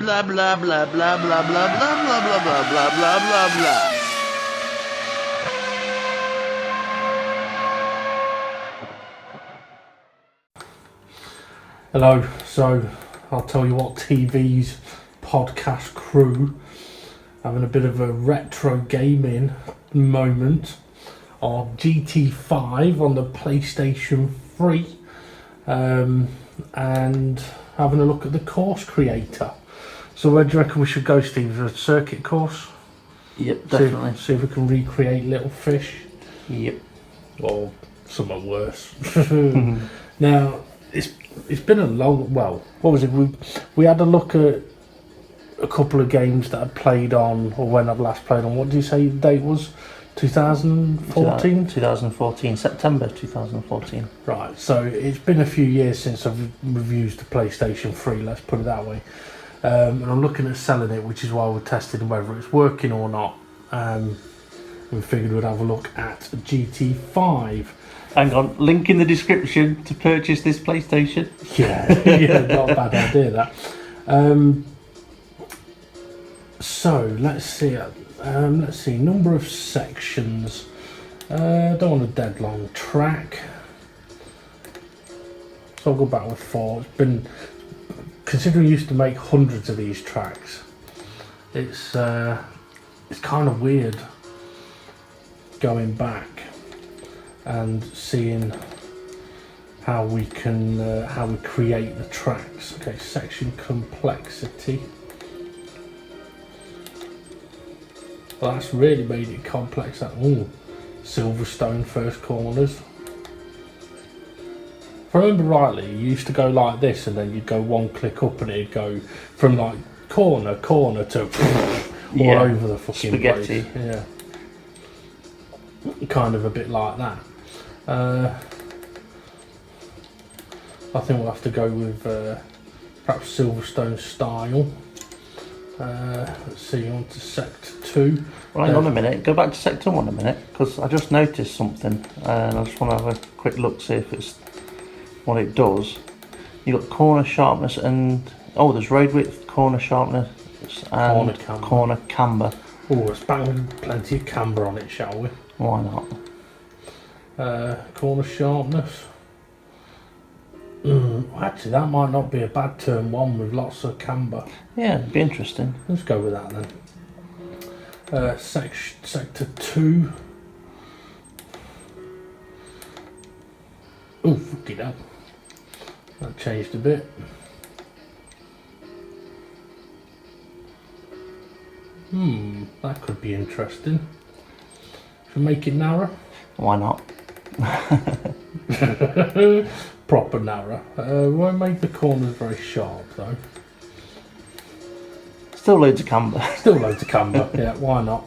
blah blah blah blah blah blah blah blah blah blah blah blah blah blah. Hello, so I'll tell you what, TV's podcast crew having a bit of a retro gaming moment on GT5 on the PlayStation 3 and having a look at the course creator. So where do you reckon we should go, Steve? A circuit course? Yep, definitely. See if we can recreate Little Fish? Yep. Or something worse. Now, it's been a long, well, what was it? We had a look at a couple of games that I'd played on, or when I've last played on. What did you say the date was? 2014? 2014, September 2014. Right, so it's been a few years since I've reviewed the PlayStation 3, let's put it that way. And I'm looking at selling it, which is why we're testing whether it's working or not. We figured we'd have a look at GT5. Hang on, link in the description to purchase this PlayStation. Yeah, not a bad idea that. So let's see. Number of sections. Don't want a dead long track, so I'll go back with 4. It's been, considering I used to make hundreds of these tracks, it's kind of weird going back and seeing how we can how we create the tracks. Okay, section complexity. Well, that's really made it complex. That Silverstone first corners. If I remember rightly, you used to go like this, and then you'd go one click up, and it'd go from like corner to all over the fucking spaghetti. place. Yeah, kind of a bit like that. I think we'll have to go with perhaps Silverstone style. Let's see, on to sector 2. Well, hang on a minute, go back to sector 1 a minute, because I just noticed something and I just want to have a quick look, see if it's what it does. You've got corner sharpness and, there's road width, corner sharpness and corner camber. Oh, let's bang plenty of camber on it, shall we? Why not? Corner sharpness. Actually, that might not be a bad turn 1 with lots of camber. Yeah, it'd be interesting. Let's go with that then. Sector 2. Oh, fucking hell. That changed a bit. That could be interesting. Should we make it narrow? Why not? Proper narrow. Won't make the corners very sharp though. Still loads of camber. Still loads of camber. Yeah, why not?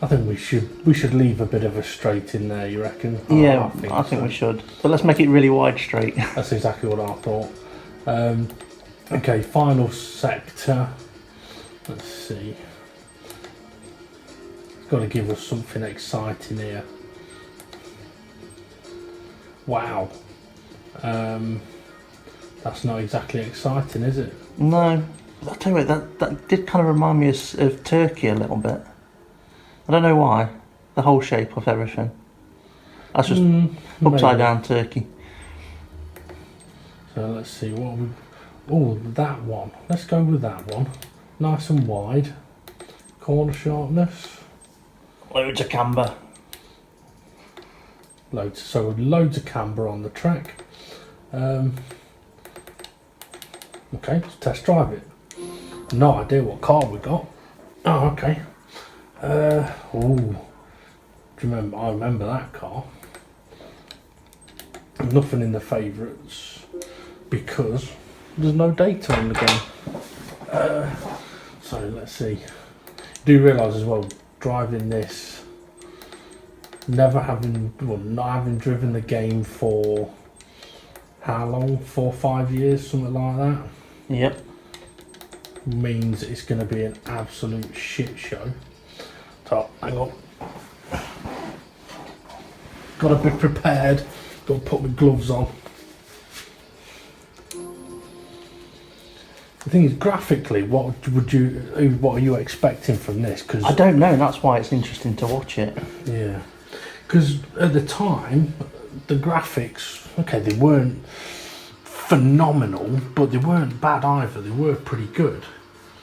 I think we should leave a bit of a straight in there. You reckon? Yeah, I think we should. But let's make it really wide straight. That's exactly what I thought. Okay, final sector. Let's see. It's got to give us something exciting here. Wow. That's not exactly exciting, is it? No. I'll tell you what, that did kind of remind me of Turkey a little bit. I don't know why. The whole shape of everything. That's just upside down Turkey. So let's see what we... Oh, that one. Let's go with that one. Nice and wide. Corner sharpness. Loads of camber. Loads of camber on the track. Okay, let's test drive it. No idea what car we got. Oh, okay. Do you remember? I remember that car. Nothing in the favourites because there's no data on the game. So let's see. Do realise as well, driving this, not having driven the game for how long? 4 or 5 years, something like that. Yep. Means it's going to be an absolute shit show. So, hang on. Got to be prepared. Got to put my gloves on. The thing is, graphically, what are you expecting from this? Because I don't know, and that's why it's interesting to watch it. yeah, because at the time, the graphics, okay, they weren't phenomenal, but they weren't bad either. They were pretty good.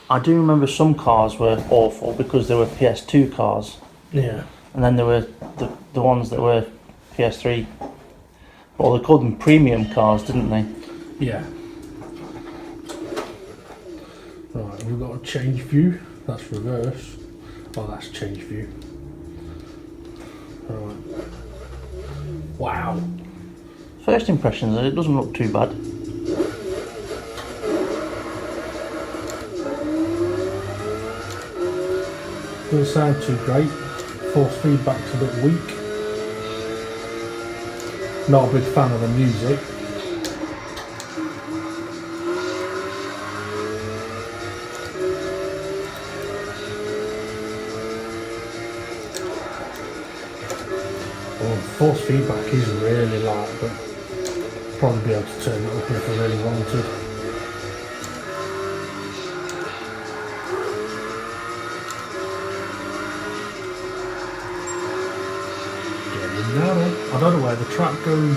I do remember some cars were awful because they were PS2 cars, Yeah. and then there were the ones that were PS3. Well, they called them premium cars, didn't they? Yeah. Right, we've got a change view. That's reverse. Oh, that's change view. Right. Wow. First impressions, it doesn't look too bad. Doesn't sound too great. Force feedback's a bit weak. Not a big fan of the music. Oh, force feedback is really light, but probably be able to turn it up if I really wanted. Getting narrow. I don't know where the track goes.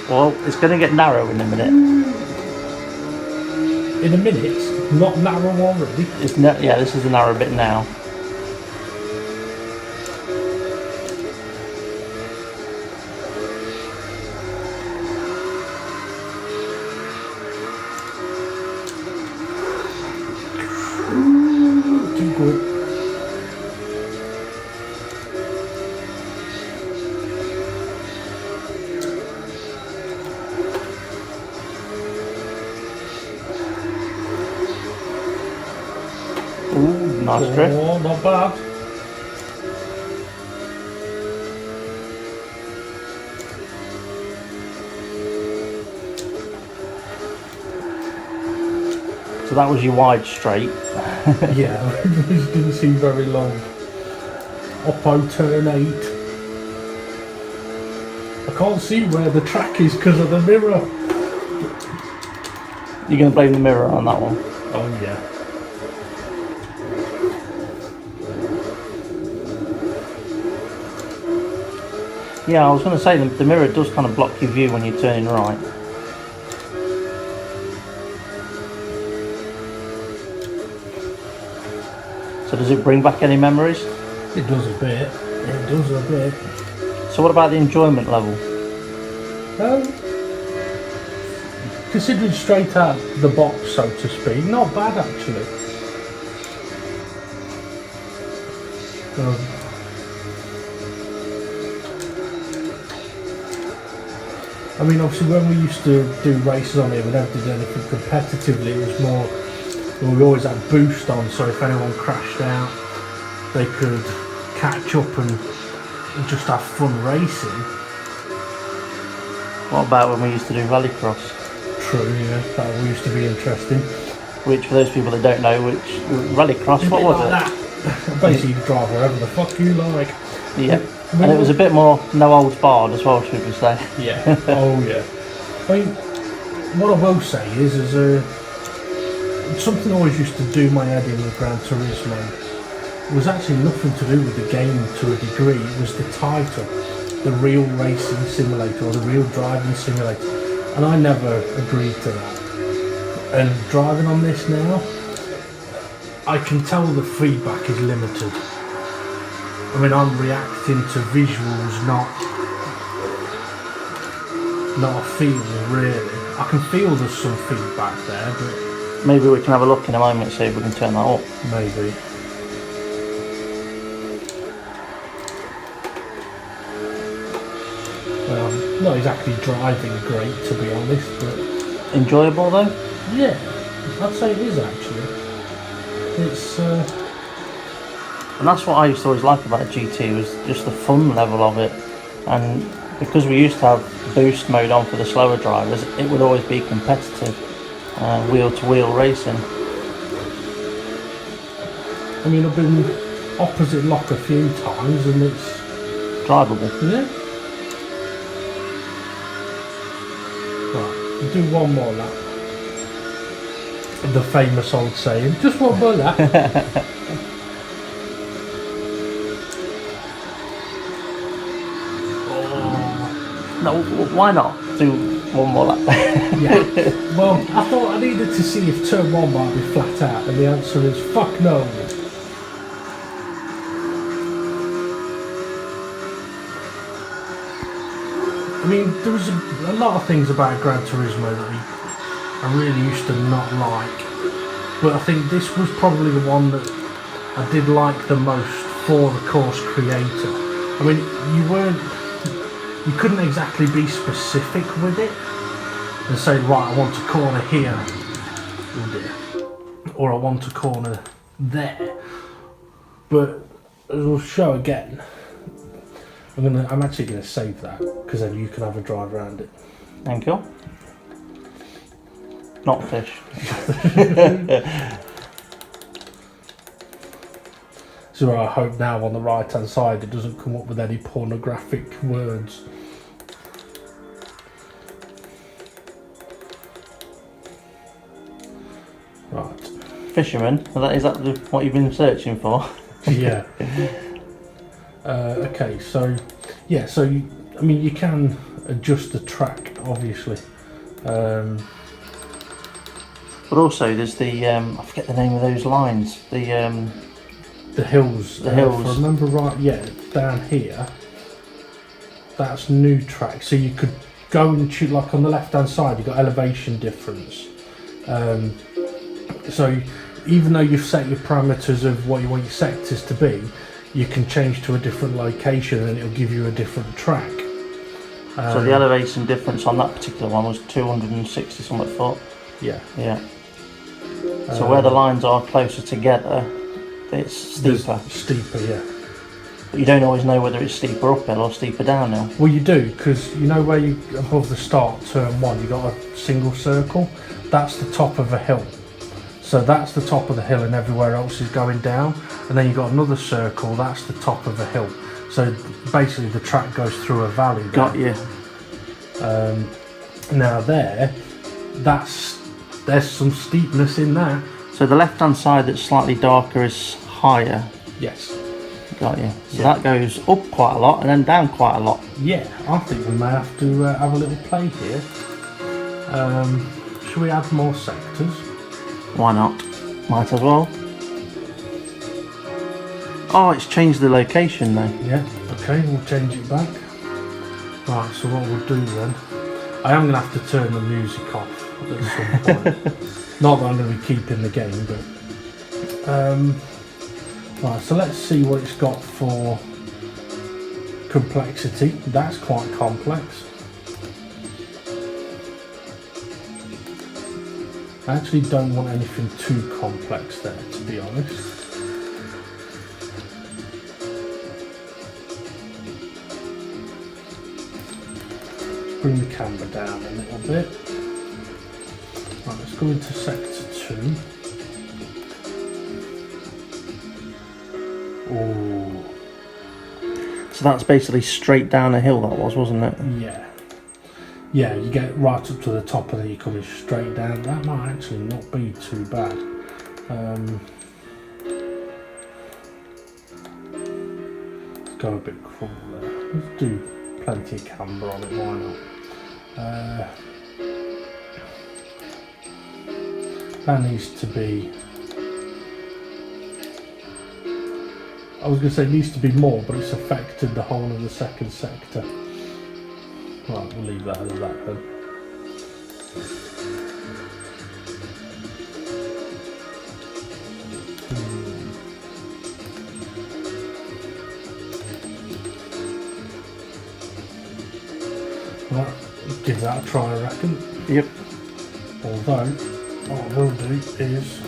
Well, it's going to get narrow in a minute. In a minute, not narrow already. Yeah, this is the narrow bit now. Too good. Ooh, nice drift. Oh, not bad. So that was your wide straight. Yeah, it didn't seem very long. Oppo turn 8. I can't see where the track is because of the mirror. You're going to blame the mirror on that one. Oh yeah. Yeah, I was going to say the mirror does kind of block your view when you're turning right. So does it bring back any memories? It does a bit. It does a bit. So what about the enjoyment level? Considering straight out the box, so to speak, not bad actually. I mean, obviously, when we used to do races on here, we never did anything competitively. It was more, well, we always had boost on, so if anyone crashed out, they could catch up and just have fun racing. What about when we used to do rallycross? True, yeah, that used to be interesting. Which, for those people that don't know, which rallycross, what was it? That. Basically, you drive wherever the fuck you like. Yeah, and it was a bit more no holds barred as well, should we say? Yeah. Oh yeah. I mean, what I will say is something I always used to do my head in with Gran Turismo was actually nothing to do with the game to a degree. It was the title, the real racing simulator or the real driving simulator, and I never agreed to that. And driving on this now, I can tell the feedback is limited. I mean, I'm reacting to visuals, not a feel, really. I can feel there's some feedback there, but maybe we can have a look in a moment, see if we can turn that up. maybe. Well, not exactly driving great, to be honest, but Enjoyable though? yeah, I'd say it is actually. It's And that's what I used to always like about GT, was just the fun level of it. And because we used to have boost mode on for the slower drivers, it would always be competitive, wheel to wheel racing. I mean, I've been opposite lock a few times and it's Drivable. yeah. Right, we'll do one more lap. The famous old saying, just one more lap. No, why not do one more lap? Yeah. Well, I thought I needed to see if turn 1 might be flat out, and the answer is fuck no. I mean, there was a lot of things about Gran Turismo that I really used to not like, but I think this was probably the one that I did like the most for the course creator. I mean, you couldn't exactly be specific with it and say, right, I want a corner here, oh dear, or I want a corner there. But as we'll show again, I'm actually gonna save that because then you can have a drive around it. Thank you. Not fish. So I hope now on the right hand side it doesn't come up with any pornographic words. Right. Fisherman, is that what you've been searching for? Yeah. Okay, so yeah, so I mean you can adjust the track obviously. But also there's the I forget the name of those lines. The hills. The hills. If I remember right, yeah, down here. That's new track. So you could go and choose, like on the left hand side, you've got elevation difference. So even though you've set your parameters of what you want your sectors to be, you can change to a different location and it'll give you a different track. So the elevation difference on that particular one was 260 something foot. Yeah. Yeah. So where the lines are closer together, it's steeper. Steeper, yeah. But you don't always know whether it's steeper uphill or steeper downhill. Well, you do, because you know where you above the start, turn 1, you got a single circle. That's the top of a hill. So that's the top of the hill, and everywhere else is going down. And then you got another circle. That's the top of a hill. So basically, the track goes through a valley. Got you. Now there's some steepness in that. So the left-hand side that's slightly darker is higher. Yes. Got you. So Yeah. that goes up quite a lot and then down quite a lot. Yeah, I think we may have to have a little play here. Should we add more sectors? Why not? Might as well. Oh, it's changed the location now. Yeah, okay, we'll change it back. Right, so what we'll do then, I am going to have to turn the music off at some point. Not that I'm going to be keeping the game, but... right, so let's see what it's got for complexity. That's quite complex. I actually don't want anything too complex there, to be honest. Let's bring the camera down a little bit. Right, let's go into sector 2. Oh, So that's basically straight down a hill that was, wasn't it? yeah. Yeah, you get right up to the top and then you're coming straight down. That might actually not be too bad. Let's go a bit cruel there. Let's do plenty of camber on it, why not? That needs to be... I was going to say it needs to be more, but it's affected the whole of the second sector. Right, we'll leave that as that then. Right, give that a try, I reckon. Yep. Although, what I will do is...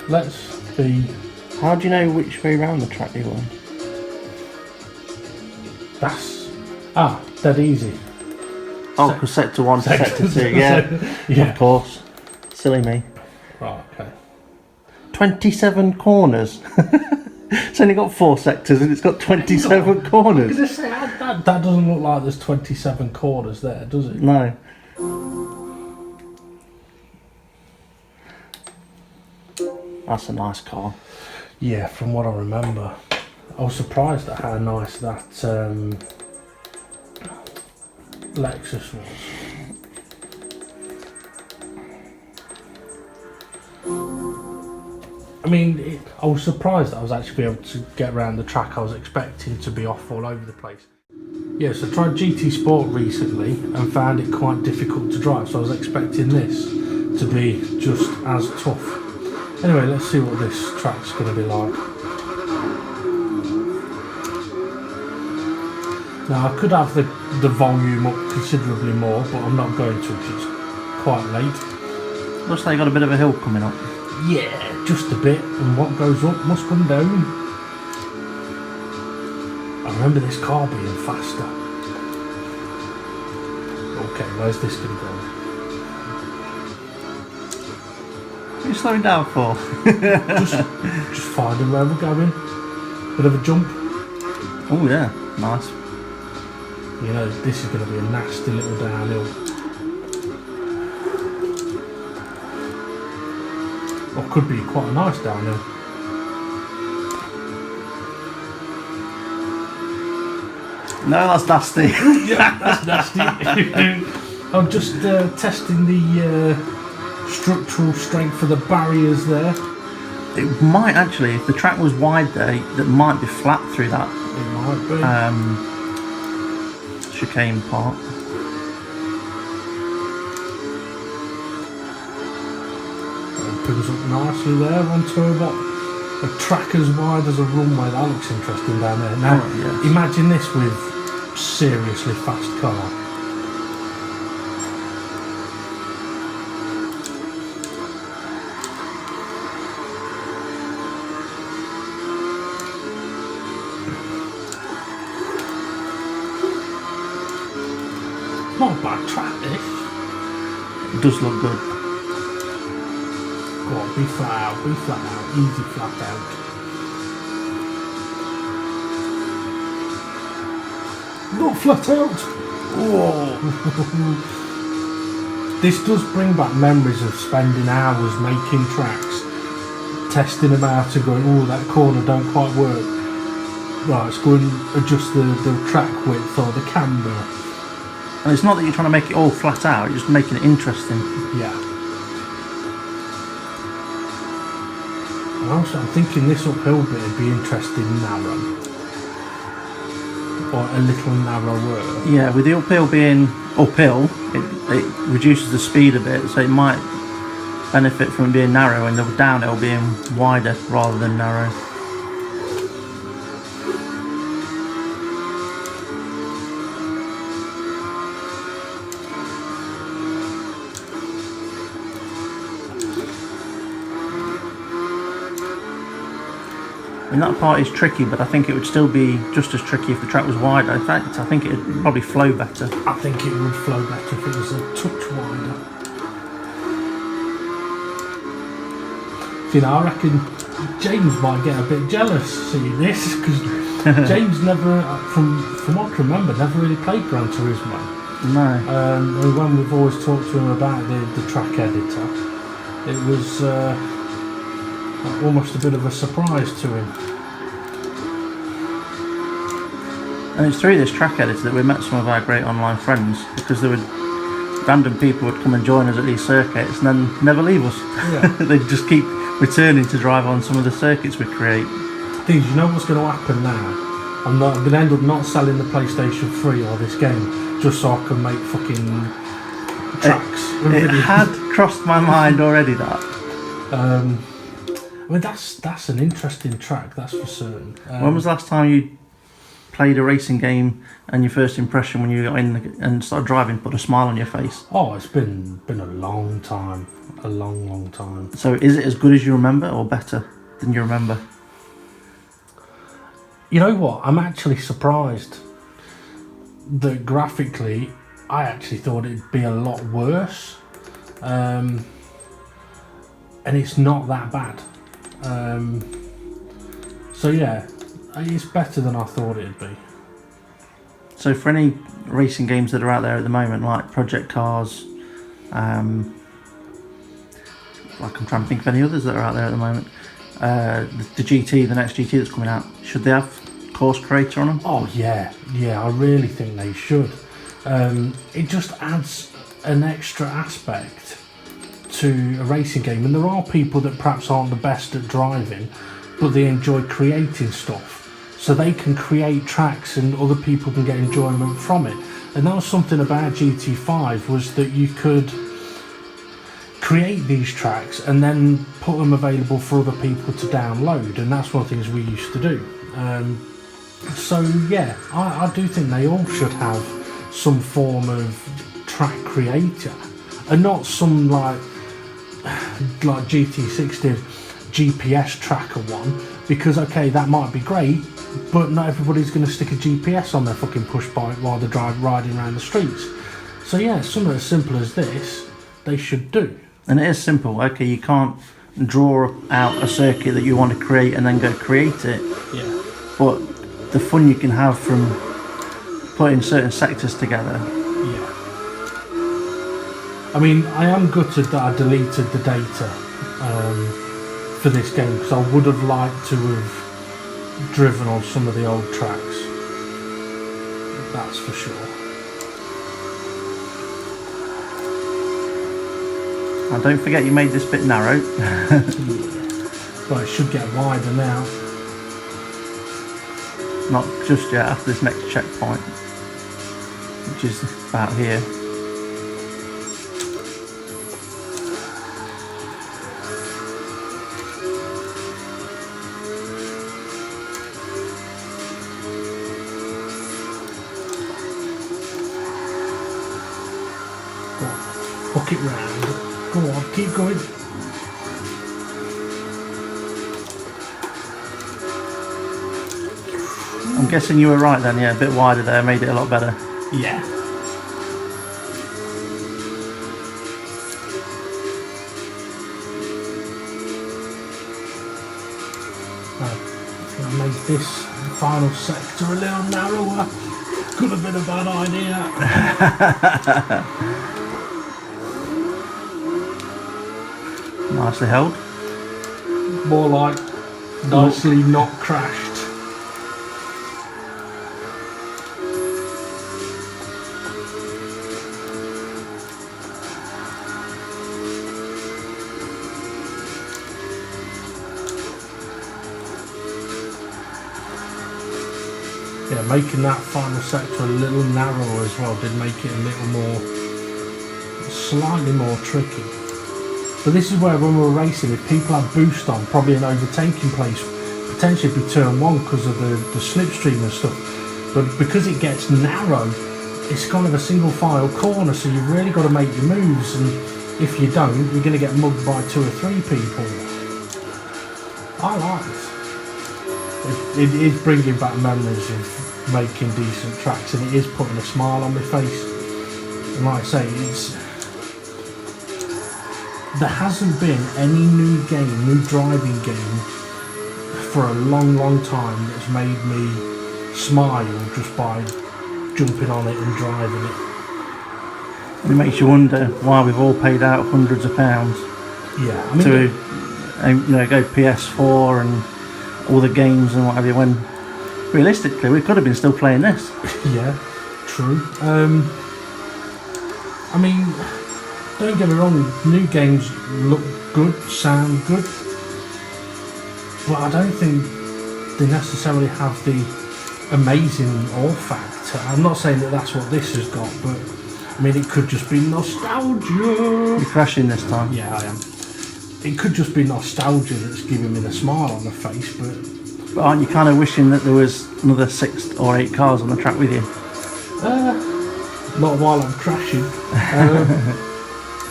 let's be... How do you know which way round the track you're going? That's... ah, dead easy. Oh, because sector 1 to sector 2, yeah. Yeah. Of course. Silly me. Right, okay. 27 corners. It's only got 4 sectors and it's got 27 I was corners. going to say, that doesn't look like there's 27 corners there, does it? No. That's a nice car. Yeah, from what I remember. I was surprised at how nice that Lexus was. I mean, I was surprised that I was actually able to get around the track. I was expecting to be off all over the place. Yes, I tried GT Sport recently and found it quite difficult to drive, so I was expecting this to be just as tough. Anyway, let's see what this track's going to be like. Now, I could have the volume up considerably more, but I'm not going to because it's quite late. Looks like you got a bit of a hill coming up. Yeah, just a bit, and what goes up must come down. I remember this car being faster. Okay, where's this going to go? What are you slowing down for? just finding where we're going. Bit of a jump. Oh yeah, nice. You know, this is going to be a nasty little downhill. Or could be quite a nice downhill. No, that's nasty. Yeah, that's nasty. I'm just testing the structural strength for the barriers there. It might actually, if the track was wide there, that might be flat through that It might be. chicane part. Opens up nicely there onto a track as wide as a runway. That looks interesting down there. Now, Oh, yes. imagine this with seriously fast car. Not a bad track, this. It does look good. Go on, be flat out, easy flat out. Not flat out! Whoa! This does bring back memories of spending hours making tracks, testing them out and going, oh, that corner don't quite work. Right, let's go and adjust the track width or the camber. And it's not that you're trying to make it all flat out, you're just making it interesting. Yeah. And also, I'm thinking this uphill bit would be interesting narrow. Or a little narrower. Yeah, with the uphill being uphill, it reduces the speed a bit, so it might benefit from being narrow and the downhill being wider rather than narrow. I mean, that part is tricky, but I think it would still be just as tricky if the track was wider. In fact, I think it would probably flow better. I think it would flow better if it was a touch wider. You know, I reckon James might get a bit jealous seeing this because James never, from what I remember, never really played Gran Turismo. No. And when we've always talked to him about the track editor, it was almost a bit of a surprise to him. And it's through this track editor that we met some of our great online friends, because there were random people would come and join us at these circuits and then never leave us. Yeah. They'd just keep returning to drive on some of the circuits we create. Things, you know what's going to happen now? I'm going to end up not selling the PlayStation 3 or this game just so I can make fucking tracks. It had crossed my mind already, that. I mean, that's an interesting track, that's for certain. When was the last time you played a racing game and your first impression when you got in and started driving put a smile on your face? Oh, it's been a long time. A long time. So is it as good as you remember or better than you remember? You know what? I'm actually surprised that graphically I actually thought it'd be a lot worse. And it's not that bad. So yeah, it's better than I thought it'd be. So for any racing games that are out there at the moment, like Project Cars, like I'm trying to think of any others that are out there at the moment, the GT, the next GT that's coming out, should they have course creator on them? Oh yeah, I really think they should. It just adds an extra aspect to a racing game, and there are people that perhaps aren't the best at driving, but they enjoy creating stuff, so they can create tracks and other people can get enjoyment from it. And that was something about GT5, was that you could create these tracks and then put them available for other people to download, and that's one of the things we used to do. So yeah, I do think they all should have some form of track creator, and not some like GT6 did GPS tracker one, because okay, that might be great, but not everybody's going to stick a GPS on their fucking push bike while they're riding around the streets. So yeah, something as simple as this they should do. And it is simple. Okay, you can't draw out a circuit that you want to create and then go create it. Yeah. But the fun you can have from putting certain sectors together. Yeah. I mean, I am gutted that I deleted the data for this game, because I would have liked to have driven on some of the old tracks. That's for sure. And don't forget you made this bit narrow. But it should get wider now. Not just yet, after this next checkpoint, which is about here. Go on, hook it round. Go on, keep going. I'm guessing you were right then, yeah, a bit wider there, made it a lot better. Yeah. I made this final sector a little narrower. Could have been a bad idea. Nicely held. More like nicely not crashed. Yeah, making that final sector a little narrower as well did make it a little more, slightly more tricky. But this is where, when we're racing, if people have boost on, probably an overtaking place, potentially be turn one because of the slipstream and stuff. But because it gets narrow, it's kind of a single file corner, so you've really got to make your moves, and if you don't, you're going to get mugged by 2 or 3 people. I like it. It is bringing back memories of making decent tracks, and it is putting a smile on my face. And like I say, there hasn't been any new driving game for a long time that's made me smile just by jumping on it and driving it. It makes you wonder why we've all paid out hundreds of pounds Yeah, I mean, to go PS4 and all the games and whatever, when realistically we could have been still playing this. yeah, true. I mean, don't get me wrong, new games look good, sound good, but I don't think they necessarily have the amazing awe factor. I'm not saying that that's what this has got, but I mean, it could just be nostalgia. You're crashing this time. Yeah, I am. It could just be nostalgia that's giving me the smile on the face, But aren't you kind of wishing that there was another 6 or 8 cars on the track with you? not while I'm crashing.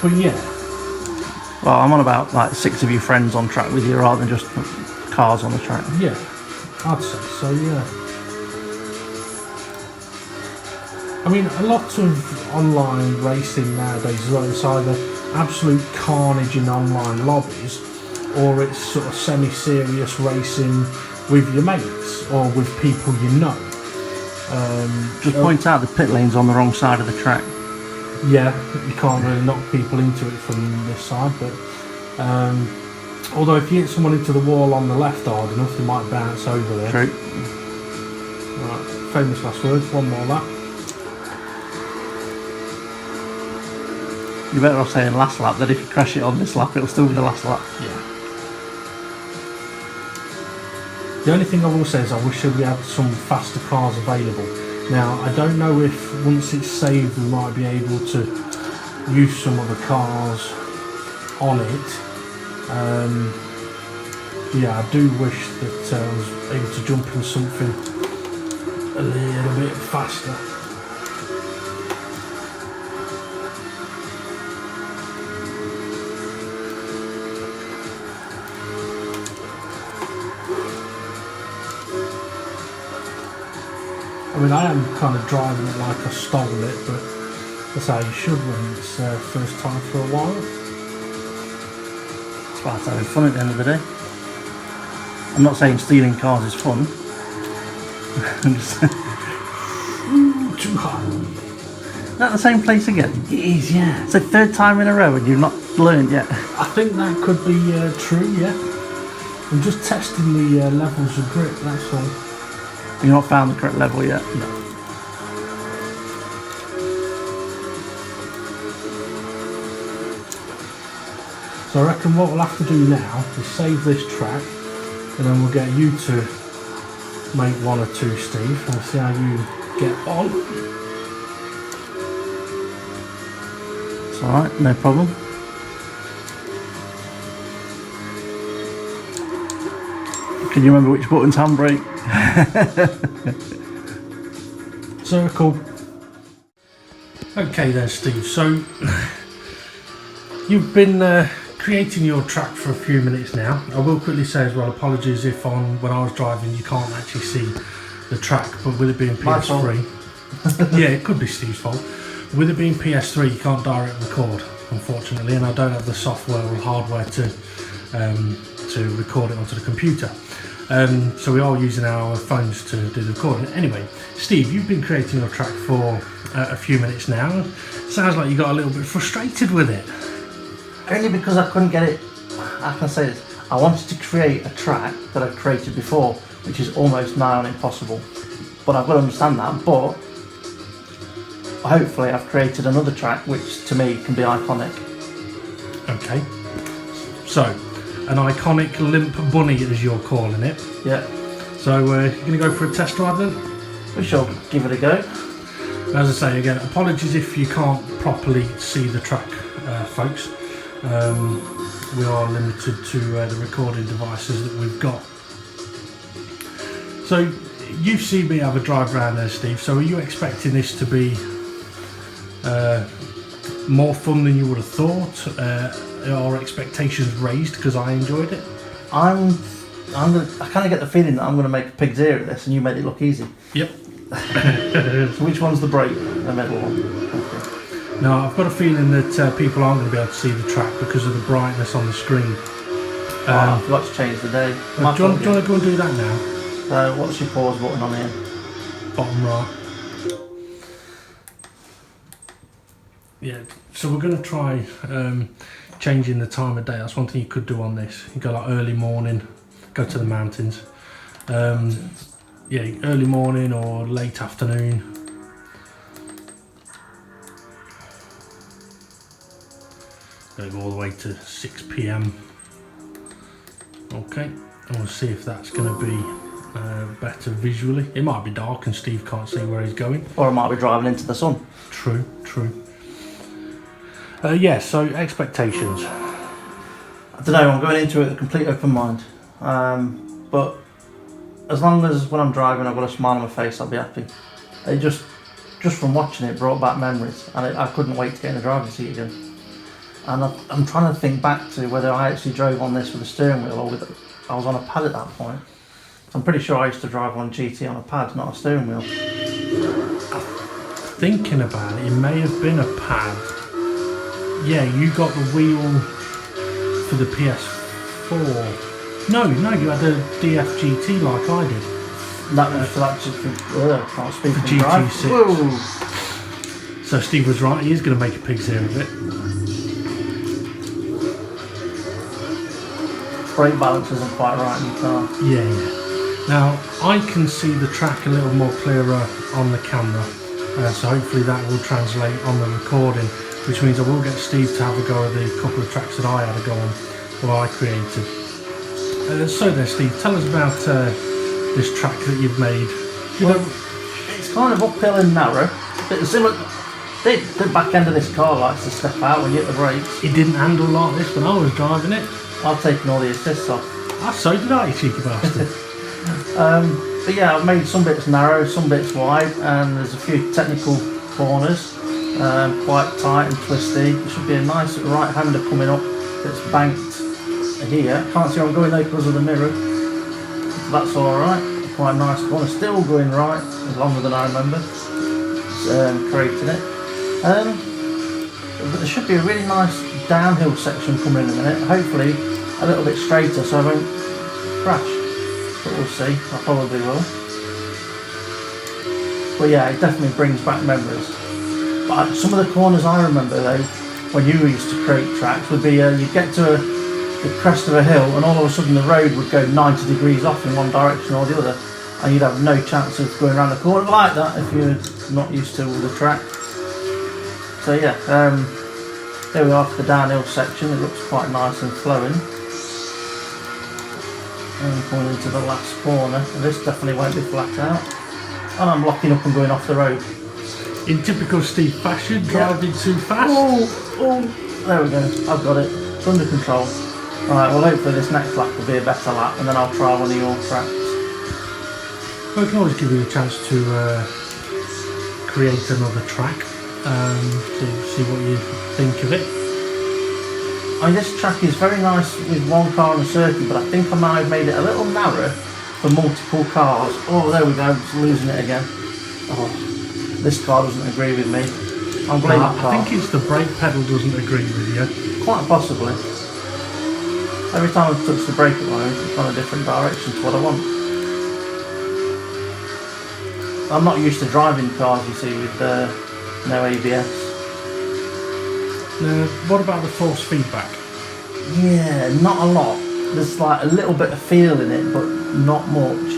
But yeah. Well, I'm on about like 6 of your friends on track with you rather than just cars on the track. Yeah, I'd say so, yeah. I mean, a lot of online racing nowadays as well, it's either absolute carnage in online lobbies, or it's sort of semi-serious racing with your mates or with people you know. Just point out the pit lane's on the wrong side of the track. Yeah, you can't really knock people into it from this side, but although if you hit someone into the wall on the left hard enough, they might bounce over there. True. Right, famous last words, one more lap. You're better off saying last lap, that if you crash it on this lap, it'll still be the last lap. Yeah. The only thing I will say is I wish we had some faster cars available. Now, I don't know if once it's saved we might be able to use some of the cars on it. Yeah, I do wish that I was able to jump in something a little bit faster. I mean, I am kind of driving it like I stole it, but that's how you should when it's first time for a while. It's about having fun at the end of the day. I'm not saying stealing cars is fun. I'm just Too hot. Is that the same place again? It is, yeah. It's the third time in a row and you've not learned yet. I think that could be true, yeah. I'm just testing the levels of grip, that's all. You've not found the correct level yet? No. So I reckon what we'll have to do now is save this track and then we'll get you to make one or two, Steve, and we'll see how you get on. It's alright, no problem. Can you remember which button's handbrake? Circle. Okay then, Steve, so you've been creating your track for a few minutes now. I will quickly say as well, apologies if when I was driving you can't actually see the track, but with it being PS3, yeah, it could be Steve's fault. With it being PS3 you can't direct record, unfortunately, and I don't have the software or hardware to record it onto the computer. So we are using our phones to do the recording. Anyway, Steve, you've been creating your track for a few minutes now. Sounds like you got a little bit frustrated with it. Only because I couldn't get it. I can say this. I wanted to create a track that I've created before, which is almost nigh on impossible. But I've got to understand that. But hopefully I've created another track which to me can be iconic. Okay. So, an iconic limp bunny as you're calling it. Yeah. So you're going to go for a test drive then? We shall give it a go. As I say again, apologies if you can't properly see the track, folks. We are limited to the recording devices that we've got. So you've seen me have a drive around there, Steve, so are you expecting this to be more fun than you would have thought? Are expectations raised because I enjoyed it? I kind of get the feeling that I'm going to make a pig's ear at this and you made it look easy. Yep. So which one's the brake? The middle one. Okay. Now I've got a feeling that people aren't going to be able to see the track because of the brightness on the screen. I forgot to change the day. Do you want to go and do that now? What's your pause button on here? Bottom right. Yeah, so we're going to try changing the time of day. That's one thing you could do on this. You go like early morning, go to the mountains. Yeah, early morning or late afternoon. Go all the way to 6 PM. Okay, and we'll see if that's going to be better visually. It might be dark and Steve can't see where he's going. Or I might be driving into the sun. True, true. Yeah, so expectations. I don't know, I'm going into it with a complete open mind. But as long as when I'm driving I've got a smile on my face, I'll be happy. It just from watching it brought back memories, and I couldn't wait to get in the driving seat again. And I'm trying to think back to whether I actually drove on this with a steering wheel or I was on a pad at that point. So I'm pretty sure I used to drive on GT on a pad, not a steering wheel. Thinking about it, it may have been a pad. Yeah, you got the wheel for the PS4. No, you had a DFGT like I did. That was for that can't speak For and drive. GT6. Whoa. So Steve was right, he is going to make a pig's ear of it. Brake balance isn't quite right in the car. Yeah. Now, I can see the track a little more clearer on the camera, so hopefully that will translate on the recording, which means I will get Steve to have a go at the couple of tracks that I had a go on, or I created. So there, Steve, tell us about this track that you've made. It's kind of uphill and narrow, but similar. The back end of this car likes to step out when you hit the brakes. It didn't handle like this when I was driving it. I've taken all the assists off. So did I, you cheeky bastard. But yeah, I've made some bits narrow, some bits wide, and there's a few technical corners, quite tight and twisty. There should be a nice right-hander coming up that's banked here. Can't see where I'm going though because of the mirror. That's alright, quite nice corner, still going right, longer than I remember. Creating it. There should be a really nice downhill section coming in a minute, hopefully a little bit straighter so I won't crash. But we'll see, I probably will. But yeah, it definitely brings back memories. But some of the corners I remember though, when you used to create tracks, would be you'd get to the crest of a hill and all of a sudden the road would go 90 degrees off in one direction or the other, and you'd have no chance of going around the corner like that if you're not used to the track. So yeah, there we are for the downhill section. It looks quite nice and flowing. And coming into the last corner, and this definitely won't be flat out. And I'm locking up and going off the road. In typical Steve fashion, driving too fast. Oh, there we go. I've got it. It's under control. Alright, well hopefully this next lap will be a better lap, and then I'll try one of your tracks. Well, I can always give you a chance to create another track, to see what you think of it. I mean, this track is very nice with one car on the circuit, but I think I might have made it a little narrow for multiple cars. Oh, there we go, just losing it again. Oh, this car doesn't agree with me. I'm blaming the car. I think it's the brake pedal doesn't agree with you. Quite possibly. Every time I touch the brake at the moment, it's gone a different direction to what I want. I'm not used to driving cars, you see, with no ABS. Now, what about the force feedback? Yeah, not a lot. There's like a little bit of feel in it, but not much.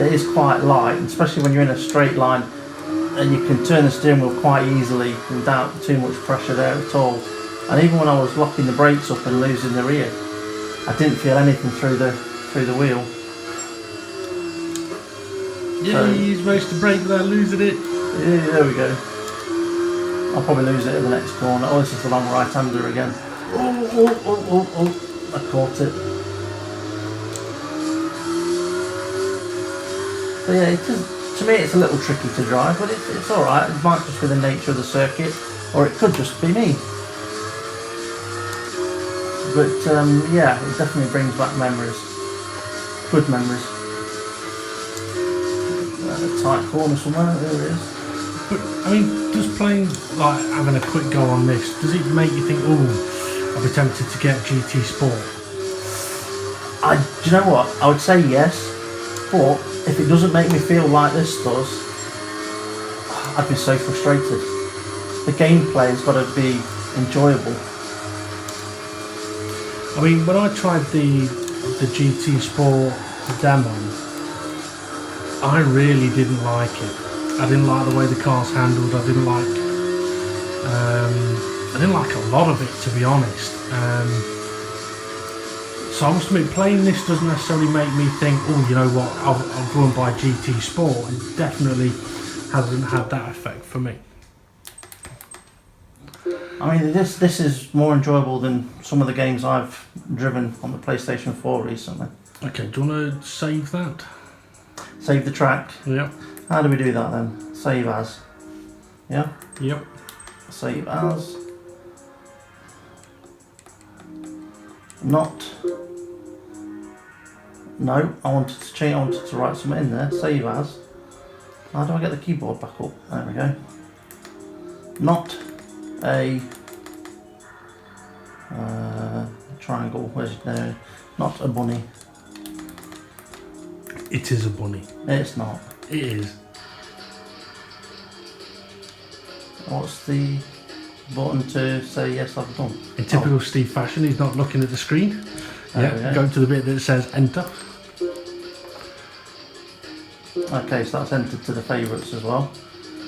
It is quite light, especially when you're in a straight line and you can turn the steering wheel quite easily without too much pressure there at all. And even when I was locking the brakes up and losing the rear, I didn't feel anything through the wheel. Yeah, you're supposed to brake without losing it. Yeah, there we go. I'll probably lose it at the next corner. Oh, this is the long right-hander again. Oh, I caught it. So yeah, to me it's a little tricky to drive, but it's alright. It might just be the nature of the circuit, or it could just be me. But yeah, it definitely brings back memories. Good memories. A tight corner somewhere, there it is. But, I mean, does playing, like, having a quick go on this, does it make you think, oh, I'll be tempted to get GT Sport? Do you know what? I would say yes, but if it doesn't make me feel like this does, I'd be so frustrated. The gameplay has got to be enjoyable. I mean, when I tried the GT Sport demo, I really didn't like it. I didn't like the way the car's handled. I didn't like a lot of it, to be honest. So I must admit, playing this doesn't necessarily make me think, oh, you know what, I'll go and buy GT Sport. It definitely hasn't had that effect for me. I mean, this is more enjoyable than some of the games I've driven on the PlayStation 4 recently. Okay, do you want to save that? Save the track. Yep. How do we do that then? Save as. Yeah? Yep. Save as. Not. No, I wanted to change. I wanted to write something in there. Save as. How do I get the keyboard back up? There we go. Not a triangle. Where's it there? Not a bunny. It is a bunny. It's not. It is. What's the button to say yes, I've done? In typical Steve fashion, he's not looking at the screen. Yeah, go to the bit that says enter. Okay, so that's entered to the favourites as well.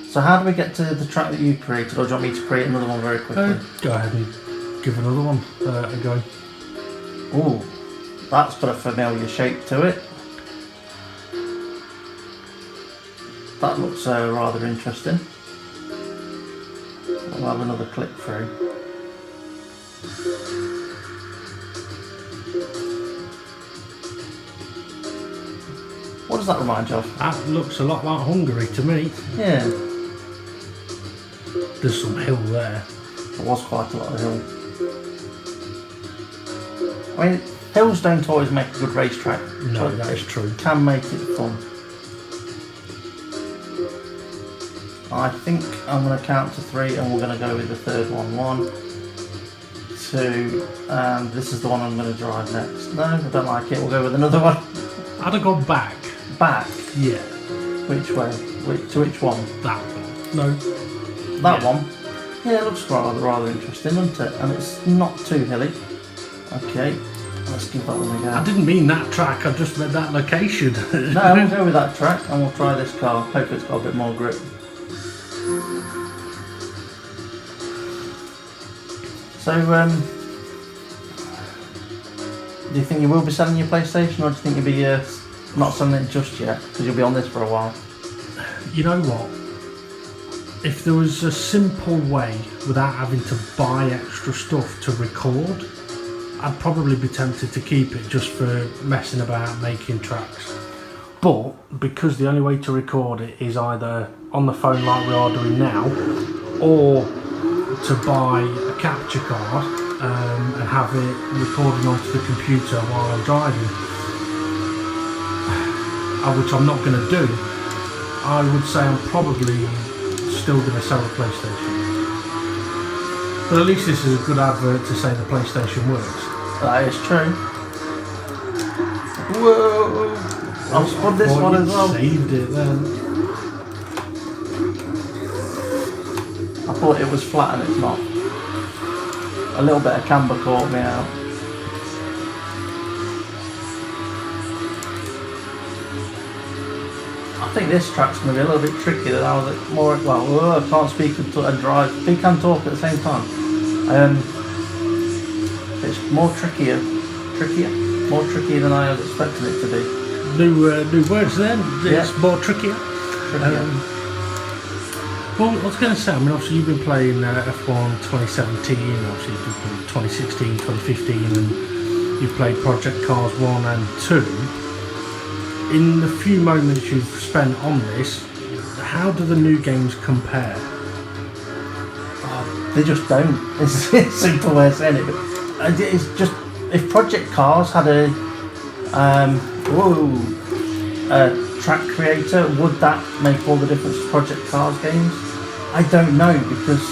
So how do we get to the track that you created, or do you want me to create another one very quickly? Go ahead and give another one a go. Ooh, that's got a familiar shape to it. That looks rather interesting. We'll have another click through. What does that remind you of? That looks a lot like Hungary to me. Yeah. There's some hill there. There was quite a lot of hill. I mean, hills don't always make a good racetrack. No, that is true. Can make it fun. I think I'm going to count to 3 and we're going to go with the third one. 1, 2, and this is the one I'm going to drive next. No, I don't like it. We'll go with another one. I'd have gone back. Back? Yeah. Which way? To which one? That one. No. That one? Yeah, it looks rather interesting, doesn't it? And it's not too hilly. Okay, let's give that one a go. I didn't mean that track, I just meant that location. No, we'll go with that track and we'll try this car. Hopefully it's got a bit more grip. So, do you think you will be selling your PlayStation, or do you think you'll be not selling it just yet? Because you'll be on this for a while. You know what? If there was a simple way without having to buy extra stuff to record, I'd probably be tempted to keep it just for messing about making tracks. But because the only way to record it is either on the phone like we are doing now, or to buy a capture card and have it recording onto the computer while I'm driving, which I'm not going to do, I would say I'm probably still going to sell the PlayStation. But at least this is a good advert to say the PlayStation works. That is true. Whoa! I've spun this one as well. Saved it then. I thought it was flat and it's not. A little bit of camber caught me out. I think this track's going to be a little bit trickier than I was more. Well, I can't speak and drive. Speak and talk at the same time. It's more trickier than I was expecting it to be. New words then. It's more trickier. Well, I was going to say, I mean, obviously you've been playing F1 2017, obviously you've been 2016, 2015, and you've played Project Cars 1 and 2. In the few moments you've spent on this, how do the new games compare? They just don't. It's a simple way of saying it, but it's just, if Project Cars had a track creator, would that make all the difference to Project Cars games? I don't know, because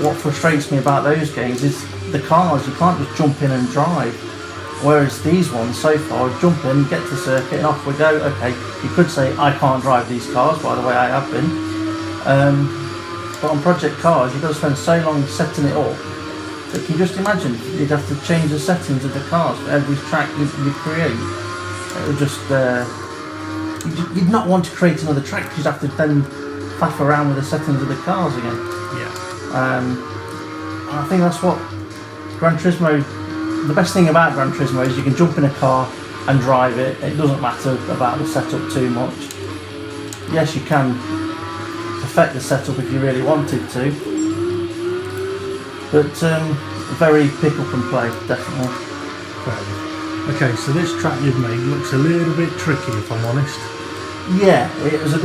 what frustrates me about those games is the cars, you can't just jump in and drive. Whereas these ones so far, jump in, get to the circuit and off we go. Okay, you could say I can't drive these cars, by the way I have been. But on Project Cars you've got to spend so long setting it up that can you just imagine you'd have to change the settings of the cars for every track you create. It would just you'd not want to create another track because you'd have to then faff around with the settings of the cars again. Yeah. And I think that's what Gran Turismo, the best thing about Gran Turismo is you can jump in a car and drive it. It doesn't matter about the setup too much. Yes, you can perfect the setup if you really wanted to, but very pick up and play, definitely. Okay, so this track you've made looks a little bit tricky, if I'm honest. Yeah, it was a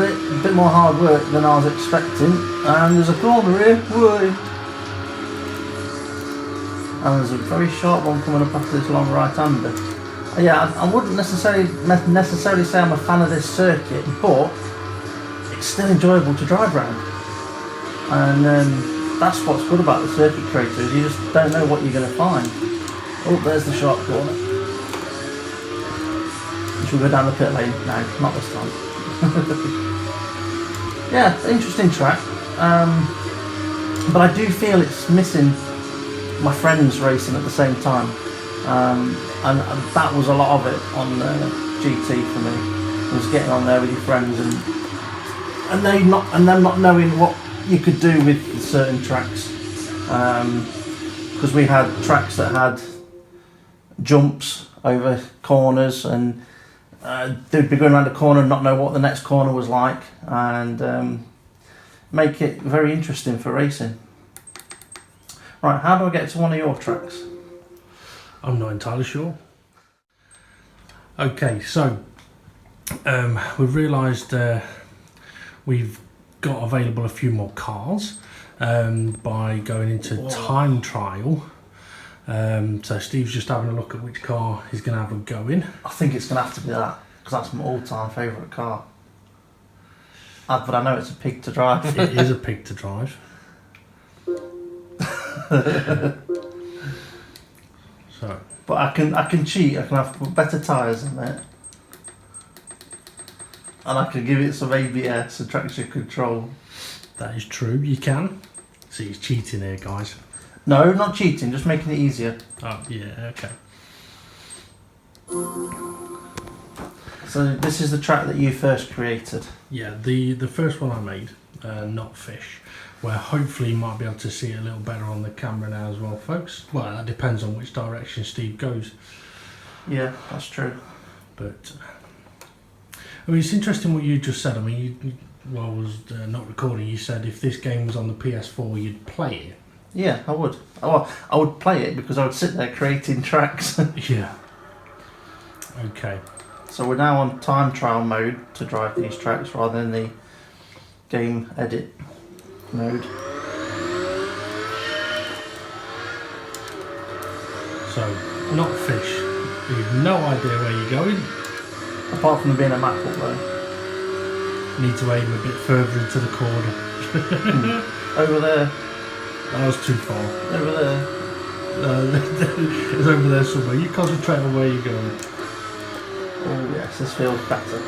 bit more hard work than I was expecting. And there's a corner here, whoa. And there's a very short one coming up after this long right-hander. Yeah, I wouldn't necessarily say I'm a fan of this circuit, but it's still enjoyable to drive around. And that's what's good about the circuit creator, is you just don't know what you're going to find. Oh, there's the sharp corner. Should we go down the pit lane? No, not this time. Yeah, it's an interesting track. But I do feel it's missing my friends racing at the same time. And that was a lot of it on GT for me. Was getting on there with your friends and them not knowing what you could do with certain tracks. Because we had tracks that had jumps over corners, and they'd be going around a corner and not know what the next corner was like, and make it very interesting for racing. Right, how do I get to one of your tracks? I'm not entirely sure. Okay, so we've realised we've got available a few more cars by going into time trial. So Steve's just having a look at which car he's going to have a go in. I think it's going to have to be that, because that's my all-time favourite car. But I know it's a pig to drive. It is a pig to drive. So, but I can cheat. I can have better tyres in it, and I can give it some ABS and traction control. that is true, you can. See, he's cheating here, guys. No, not cheating, just making it easier. Oh, yeah, okay. So this is the track that you first created. Yeah, the first one I made, Not Fish, where hopefully you might be able to see it a little better on the camera now as well, folks. Well, that depends on which direction Steve goes. Yeah, that's true. But I mean, it's interesting what you just said. I mean, while I was not recording, you said if this game was on the PS4, you'd play it. Yeah, I would. Well, I would play it because I would sit there creating tracks. Yeah. Okay. So we're now on time trial mode to drive these tracks rather than the game edit mode. So, Not Fish. You've no idea where you're going. Apart from there being a map up there. Need to aim a bit further into the corner. Over there. That was too far. Over there. It's over there somewhere. You concentrate on where you're going. Oh yes, this feels better.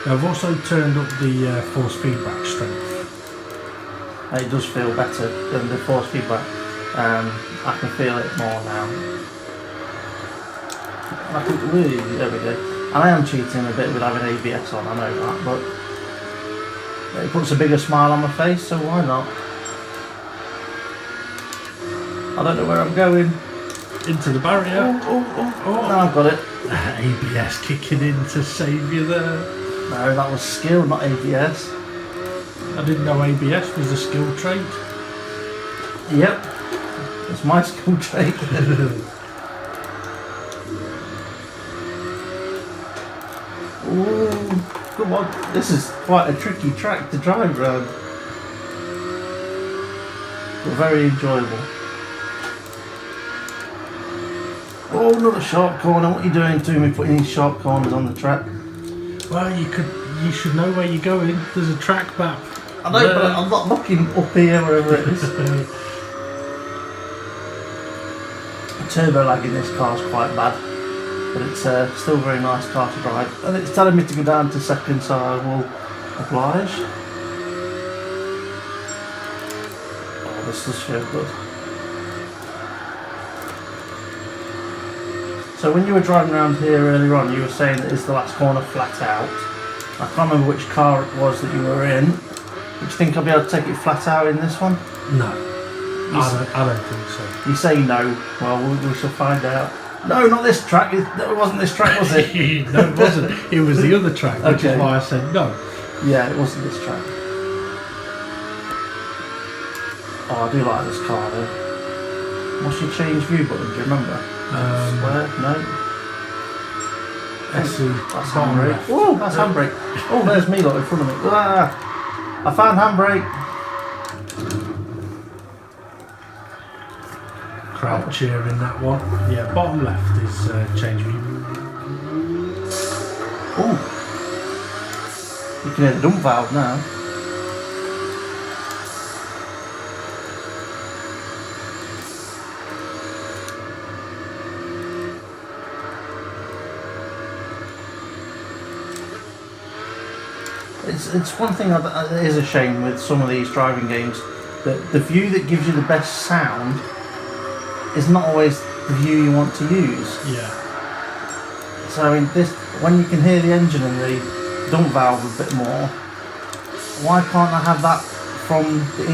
Now, I've also turned up the force feedback strength. And it does feel better than the force feedback. I can feel it more now. I think really, there we go. And I am cheating a bit with having ABS on, I know that, but it puts a bigger smile on my face, so why not? I don't know where I'm going. Into the barrier. Oh, now I've got it. ABS kicking in to save you there. No, that was skill, not ABS. I didn't know ABS was a skill trait. Yep, it's my skill trait. Ooh, come on. This is quite a tricky track to drive around. But very enjoyable. Oh, another sharp corner. What are you doing to me, putting these sharp corners on the track? Well, you should know where you're going. There's a track map. I know, but I'm not looking up here, wherever it is. Turbo lag in this car is quite bad, but it's still a very nice car to drive. And it's telling me to go down to second, so I will oblige. Oh, this does feel good. So when you were driving around here earlier on, you were saying that it's the last corner flat out. I can't remember which car it was that you were in. Do you think I'll be able to take it flat out in this one? No, I don't think so. You say no. Well, we shall find out. No, not this track. It wasn't this track, was it? No, it wasn't. It was the other track, which Okay. is why I said no. Yeah, it wasn't this track. Oh, I do like this car though. What's your change view button? Do you remember? Square? No. SE. That's handbrake. Oh, that's handbrake. Oh, there's me lot in front of me. Ah, I found handbrake. Crowd cheering that one. Yeah, bottom left is change view. Oh, you can hear the dump valve now. it's one thing that is a shame with some of these driving games, that the view that gives you the best sound is not always the view you want to use. Yeah. So in this, when you can hear the engine and the dump valve a bit more, why can't I have that from the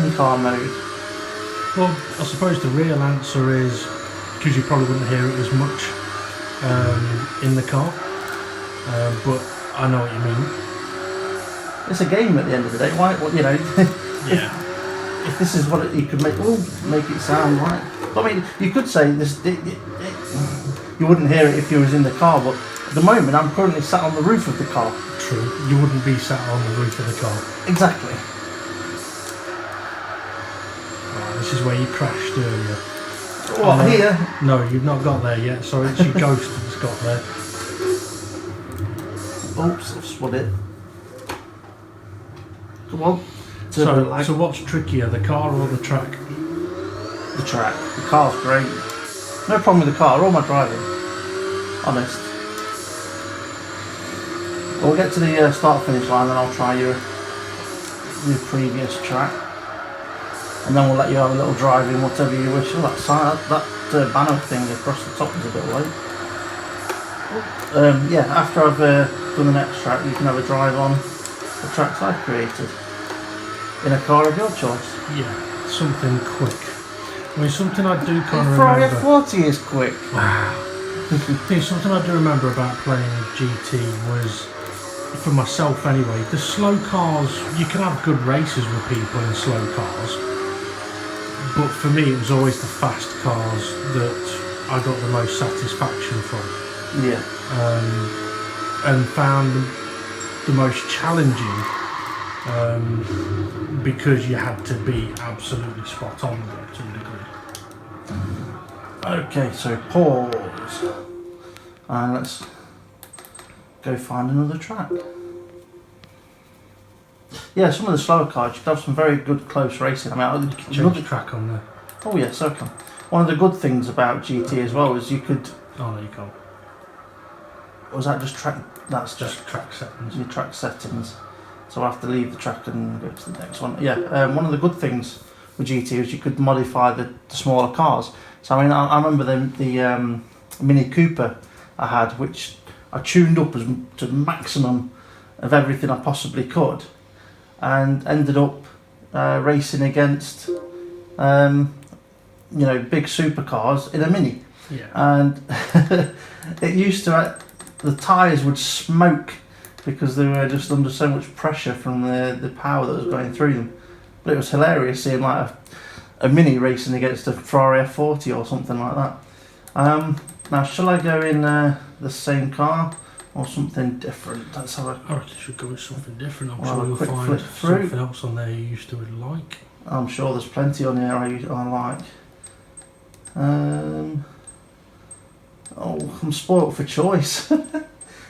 in-car mode? Well, I suppose the real answer is because you probably wouldn't hear it as much in the car. But I know what you mean. It's a game at the end of the day. Why? Well, you know, Yeah. if this is what you could make it sound right. I mean, you could say this. You wouldn't hear it if you was in the car, but at the moment I'm currently sat on the roof of the car. True. You wouldn't be sat on the roof of the car. Exactly. Right, this is where you crashed earlier. What, here? No, you've not got there yet. Sorry, it's your ghost that's got there. Oops, I've spun it. Come on. So what's trickier, the car or the track? The track. The car's great. No problem with the car or my driving. Honest. We'll get to the start finish line, then I'll try your previous track, and then we'll let you have a little drive in whatever you wish. Oh, that banner thing across the top is a bit low. Yeah, after I've done the next track, you can have a drive on the tracks I've created in a car of your choice. Yeah, something quick. I mean, something I do kind of Ferrari remember. F40 is quick. Wow. Something I do remember about playing GT was, for myself anyway, the slow cars, you can have good races with people in slow cars, but for me it was always the fast cars that I got the most satisfaction from. Yeah. And found the most challenging because you had to be absolutely spot on with it to a degree. Okay, so pause. And let's go find another track. Yeah, some of the slower cars, you could have some very good close racing. I mean, Change the track on there. oh yes, okay. One of the good things about GT as well is you could. Oh, there you go. Was that just track? That's Just track settings. your track settings. So I have to leave the track and go to the next one. Yeah, one of the good things with GT is you could modify the smaller cars. So I mean, I remember the Mini Cooper I had, which I tuned up to the maximum of everything I possibly could, and ended up racing against big supercars in a Mini. Yeah. And it used to the tyres would smoke because they were just under so much pressure from the power that was going through them. But it was hilarious seeing like a Mini racing against a Ferrari F40 or something like that. Now, shall I go in the same car or something different? Let's have a. I reckon you should go with something different. I'm Well, sure a you'll quick find flip through. something else on there you used to like. I'm sure there's plenty on here I like. I'm spoilt for choice.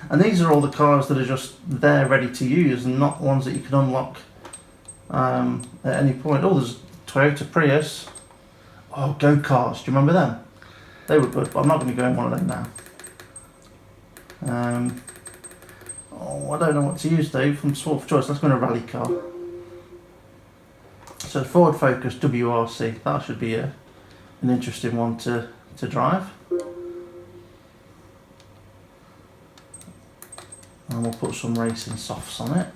And these are all the cars that are just there ready to use and not ones that you can unlock at any point. Oh, there's Toyota Prius. Oh, go-karts, do you remember them? They were good, but I'm not going to go in one of them now. I don't know what to use, Dave. I'm spoilt for choice. Let's go in a rally car. So Ford Focus WRC, that should be an interesting one to drive. And we'll put some racing softs on it.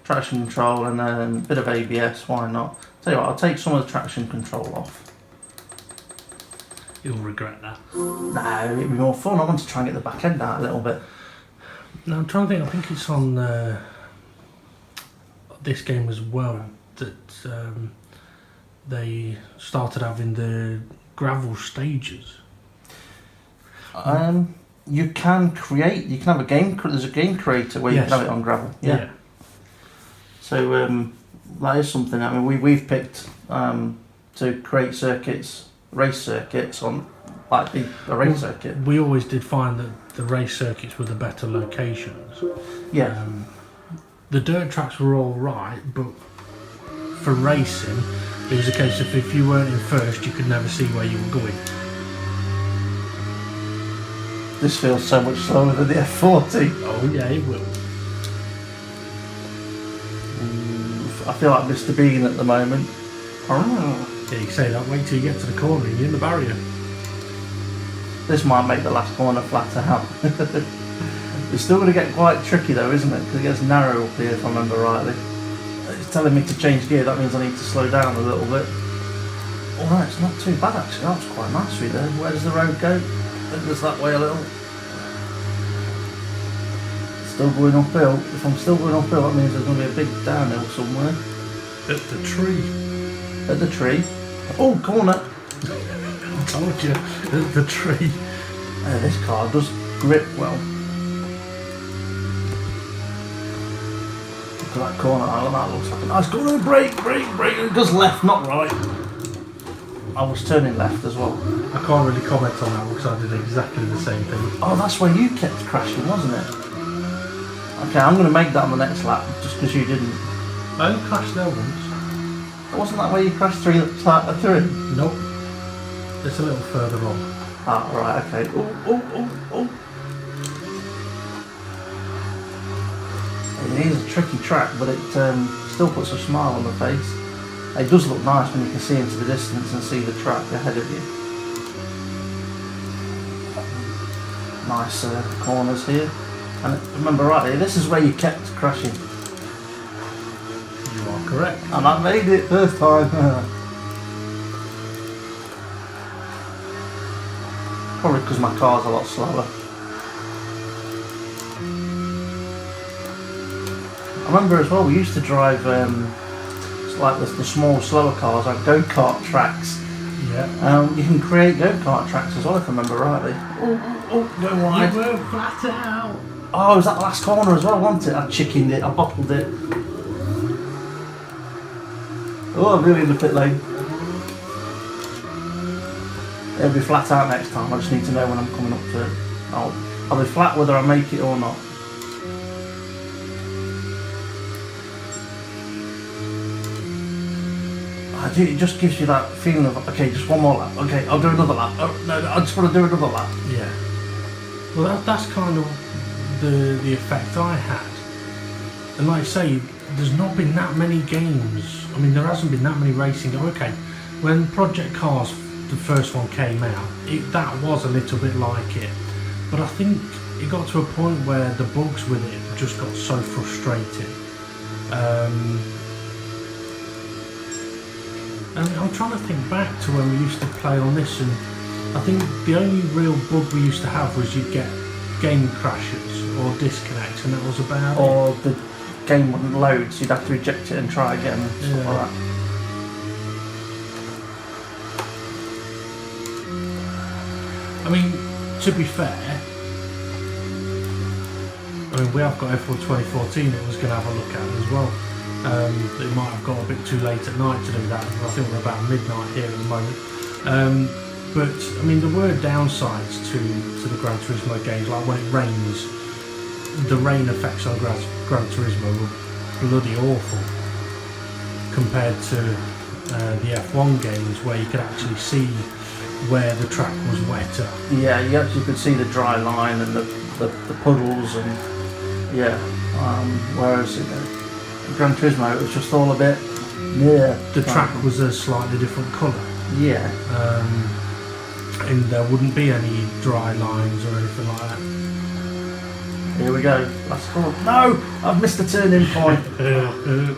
Traction control and then a bit of ABS, why not? Tell you what, I'll take some of the traction control off. You'll regret that. No, it'd be more fun. I want to try and get the back end out a little bit. Now I'm trying to think, I think it's on this game as well that they started having the gravel stages. You can have a game, there's a game creator where you Yes. can have it on gravel. Yeah. So that is something, I mean, we've picked to create circuits, race circuits on like a race circuit. We always did find that the race circuits were the better locations. Yeah. The dirt tracks were all right, but for racing, it was a case of if you weren't in first, you could never see where you were going. This feels so much slower than the F40. Oh yeah, it will. I feel like Mr. Bean at the moment. Yeah, you say that, wait till you get to the corner and you're in the barrier. This might make the last corner flatter out. It's still going to get quite tricky though, isn't it? Because it gets narrow up here, if I remember rightly. It's telling me to change gear, that means I need to slow down a little bit. Alright, it's not too bad actually, that was quite nice through there. Where does the road go? It goes that way a little. Still going uphill. If I'm still going uphill, that means there's going to be a big downhill somewhere. At the tree. At the tree. Oh, corner. I told you, at the tree. This car does grip well. Look at that corner. Oh, that looks like a nice corner. Brake. It does left, not right. I was turning left as well. I can't really comment on that because I did exactly the same thing. Oh, that's where you kept crashing, wasn't it? Okay, I'm going to make that on the next lap, just because you didn't. I only crashed there once. Wasn't that where you crashed through? Nope. It's a little further on. Ah, right, okay. Oh. It is a tricky track, but it still puts a smile on the face. It does look nice when you can see into the distance and see the track ahead of you. Nice corners here. And remember rightly, this is where you kept crashing. You are correct. And I made it first time. Probably because my car's a lot slower. I remember as well, we used to drive like the small, slower cars, like go-kart tracks. Yeah. You can create go-kart tracks as well, if I remember rightly. Oh, go wide. You were flat out. Oh, it was that last corner as well, wasn't it? I chickened it, I bottled it. Oh, I'm really in the pit lane. It'll be flat out next time, I just need to know when I'm coming up to it. I'll be flat whether I make it or not. It just gives you that feeling of, okay, just one more lap. Okay, I'll do another lap. Oh, no, I just want to do another lap. Yeah. Well, that's kind of the effect I had. And like I say, there's not been that many games. I mean, there hasn't been that many racing. Okay, when Project Cars, the first one came out, that was a little bit like it. But I think it got to a point where the bugs with it just got so frustrating. And I'm trying to think back to when we used to play on this, and I think the only real bug we used to have was you'd get game crashes or disconnects, and that was about or it. The game wouldn't load, so you'd have to reject it and try again, and stuff like that. I mean, to be fair, we have got F1 2014 that was going to have a look at as well. It might have got a bit too late at night to do that. I think we're about midnight here at the moment. But I mean, there were downsides to the Gran Turismo games, like when it rains. The rain effects on Gran Turismo were bloody awful compared to the F1 games, where you could actually see where the track was wetter. Yeah, you actually could see the dry line and the puddles, and yeah. Whereas Gran Turismo, it was just all a bit. Yeah. The track was a slightly different colour. Yeah. And there wouldn't be any dry lines or anything like that. Here we go. Last corner. No! I've missed the turning point.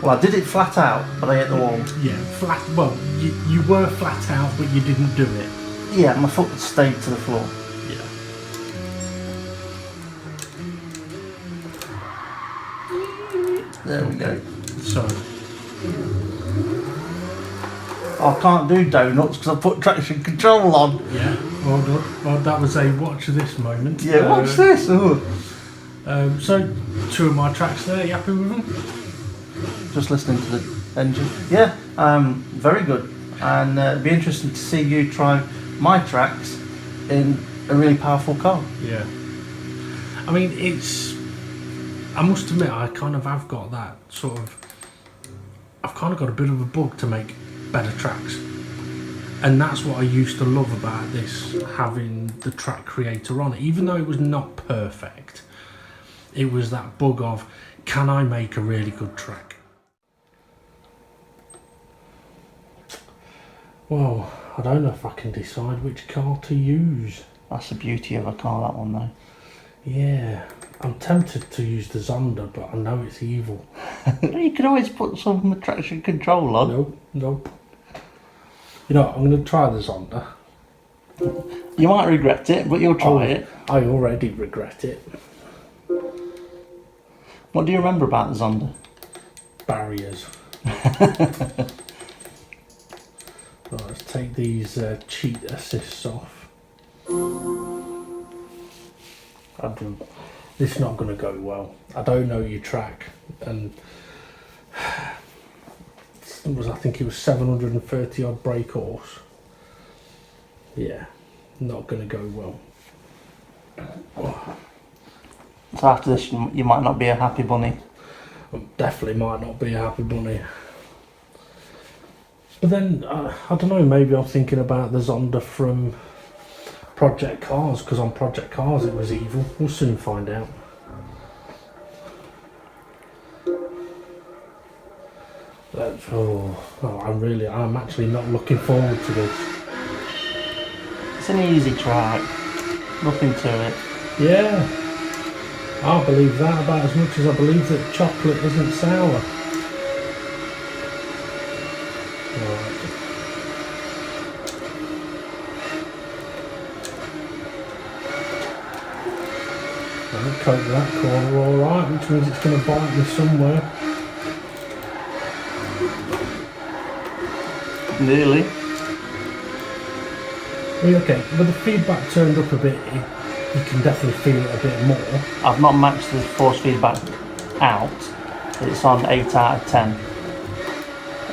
Well, I did it flat out, but I hit the wall. Yeah, flat. Well, you were flat out, but you didn't do it. Yeah, my foot stayed to the floor. Yeah. There we go. So. I can't do donuts because I put traction control on. Yeah. Well, that was a watch this moment. Yeah, watch this. Ooh. So, 2 of my tracks there. You happy with them? Just listening to the engine. Yeah, very good. And it'd be interesting to see you try my tracks in a really powerful car. Yeah. I mean, I must admit, I kind of have got that sort of. I've kind of got a bit of a bug to make better tracks. And that's what I used to love about this, having the track creator on it. Even though it was not perfect, it was that bug of, can I make a really good track? Well, I don't know if I can decide which car to use. That's the beauty of a car, that one though. Yeah, I'm tempted to use the Zonda, but I know it's evil. You can always put some traction control on. Nope, nope. You know what, I'm going to try the Zonda. You might regret it, but you'll try it. I already regret it. What do you remember about the Zonda? Barriers. Right, let's take these cheat assists off. This is not going to go well. I don't know your track, and I think it was 730 odd brake horse. Yeah, not going to go well. So after this, you might not be a happy bunny. Definitely might not be a happy bunny. But then, I don't know, maybe I'm thinking about the Zonda from Project Cars, because on Project Cars it was evil. We'll soon find out. I'm actually not looking forward to this. It's an easy track, nothing to it. Yeah, I believe that about as much as I believe that chocolate isn't sour. Right. I'll cope with that corner alright, which means it's going to bite me somewhere. Nearly. Okay, but the feedback turned up a bit. You can definitely feel it a bit more. I've not maxed the force feedback out. It's on 8 out of 10.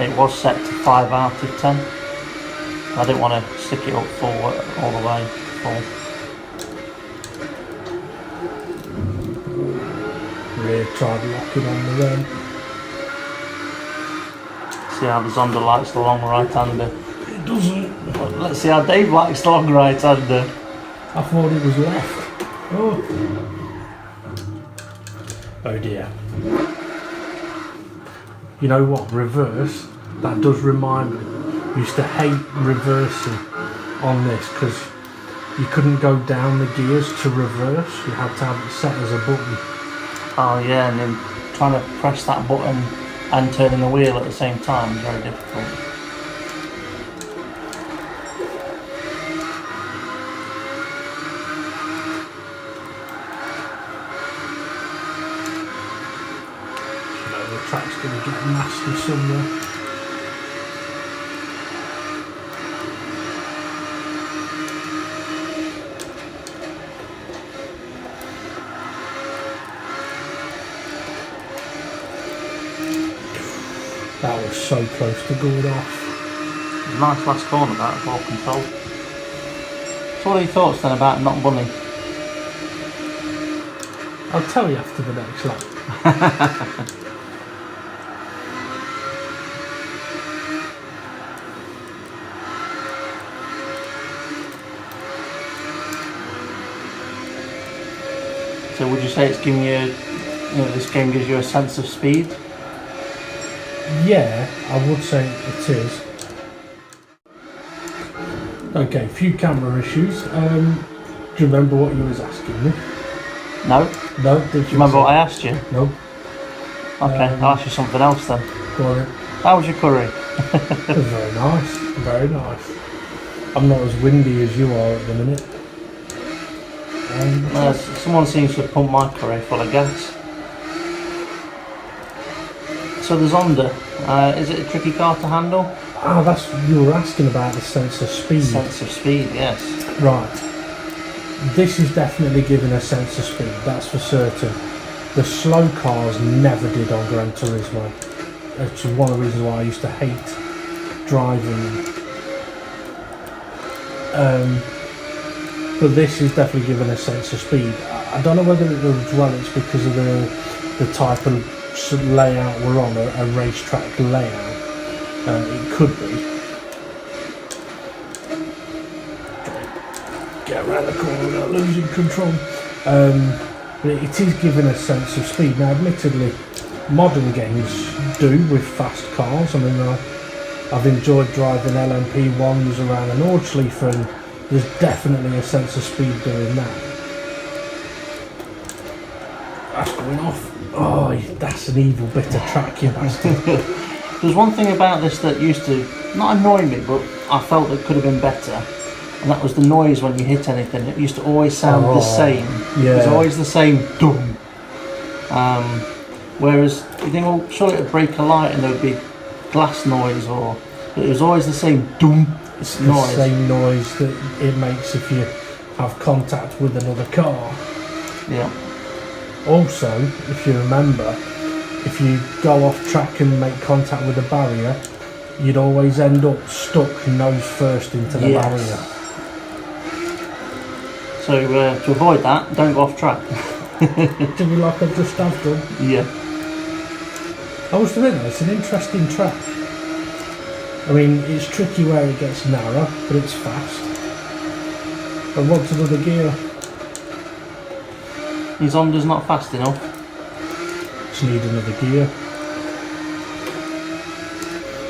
It was set to 5 out of 10. I didn't want to stick it up full all the way full. Rear tried locking on the rem. See how the Zonda likes the long right-hander. It doesn't. Let's see how Dave likes the long right-hander. I thought it was left. Oh dear. You know what? Reverse. That does remind me. I used to hate reversing on this because you couldn't go down the gears to reverse. You had to have it set as a button. Oh yeah, and then trying to press that button and turning the wheel at the same time is very difficult. The track's going to get nasty somewhere. That was so close to going off. Nice last corner, that ball control. So what are your thoughts then about not bunny? I'll tell you after the next lap. So would you say it's giving you, this game gives you a sense of speed? Yeah, I would say it is. Okay, few camera issues. Do you remember what you was asking me? No. No, did you? Remember what I asked you? No. Okay, I'll ask you something else then. Go on then. How was your curry? It was very nice, very nice. I'm not as windy as you are at the minute. Someone seems to pump my curry full of gas. So the Zonda, is it a tricky car to handle? Ah, that's you were asking about the sense of speed. Sense of speed, yes. Right. This is definitely giving a sense of speed, that's for certain. The slow cars never did on Gran Turismo. It's one of the reasons why I used to hate driving. But this is definitely giving a sense of speed. I don't know whether it was it's because of the type of layout we're on, a racetrack layout. It could be. get around the corner without losing control. But it is giving a sense of speed. Now, admittedly, modern games do with fast cars. I mean, I've enjoyed driving LMP1s around an Nordschleife, and there's definitely a sense of speed doing that. That's going off. Oh, that's an evil bit of track, you bastard. There's one thing about this that used to not annoy me, but I felt it could have been better, and that was the noise when you hit anything. It used to always sound the same. Yeah. It was always the same dum. Whereas you think, well, surely it'd break a light and there would be glass noise, or it was always the same dum. It's the same noise that it makes if you have contact with another car. Yeah. Also, if you remember, if you go off track and make contact with a barrier, you'd always end up stuck nose first into the barrier. So to avoid that, don't go off track. To be like I've just have done. Yeah. I must admit though, it's an interesting track. I mean, it's tricky where it gets narrow, but it's fast. And what's another gear? His Honda's not fast enough. Just need another gear.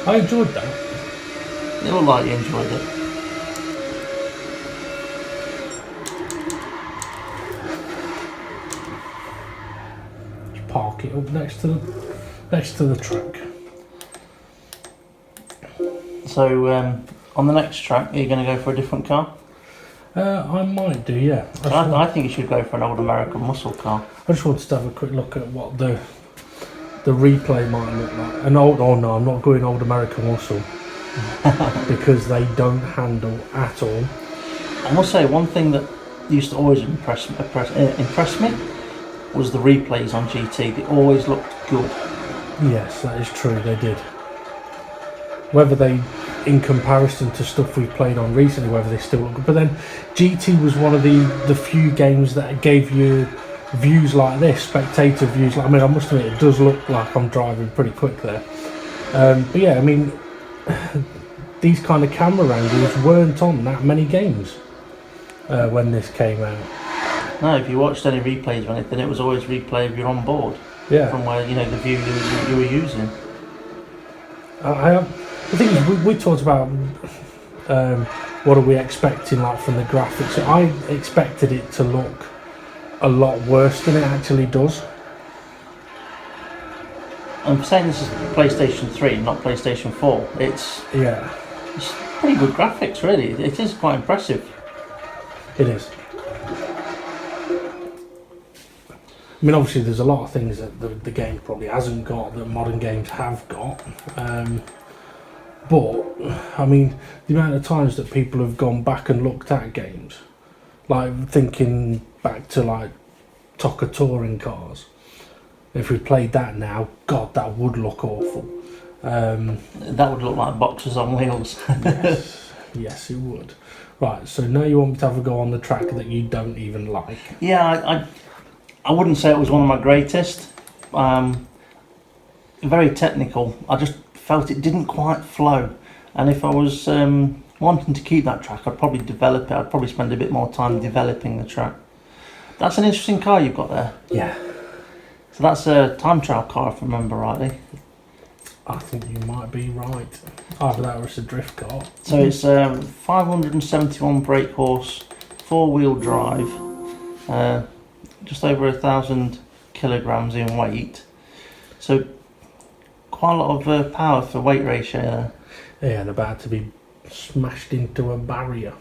I enjoyed that. It looked like you enjoyed it. Just park it up next to the truck. So on the next track, are you going to go for a different car? I might do, yeah. I think you should go for an old American muscle car. I just wanted to have a quick look at what the replay might look like. An old, oh no, I'm not going old American muscle because they don't handle at all. I must say, one thing that used to always impress me was the replays on GT. They always looked good. Yes, that is true, they did. Whether they, in comparison to stuff we've played on recently, whether they still look good. But then GT was one of the few games that gave you views like this, spectator views. I mean, I must admit, it does look like I'm driving pretty quick there. But yeah, I mean, these kind of camera angles weren't on that many games when this came out. No, if you watched any replays or anything, it was always replay if you're on board. Yeah. From where, you know, the view you were using. The thing is, we talked about what are we expecting like from the graphics. I expected it to look a lot worse than it actually does. I'm saying this is PlayStation 3, not PlayStation 4. It's pretty good graphics, really. It is quite impressive. It is. I mean, obviously, there's a lot of things that the game probably hasn't got that modern games have got. But, I mean, the amount of times that people have gone back and looked at games, like thinking back to like Toca touring cars. If we played that now, God, that would look awful. That would look like boxes on wheels. Yes, it would. Right, so now you want me to have a go on the track that you don't even like. Yeah, I wouldn't say it was one of my greatest. Very technical. I just felt it didn't quite flow. And if I was wanting to keep that track, I'd probably develop it. I'd probably spend a bit more time developing the track. That's an interesting car you've got there. Yeah. So that's a time trial car, if I remember rightly. I think you might be right. Either that or it's a drift car. So it's 571 brake horse, 4-wheel drive, just over 1,000 kilograms in weight. So quite a lot of power for weight ratio there. Yeah, and about to be smashed into a barrier.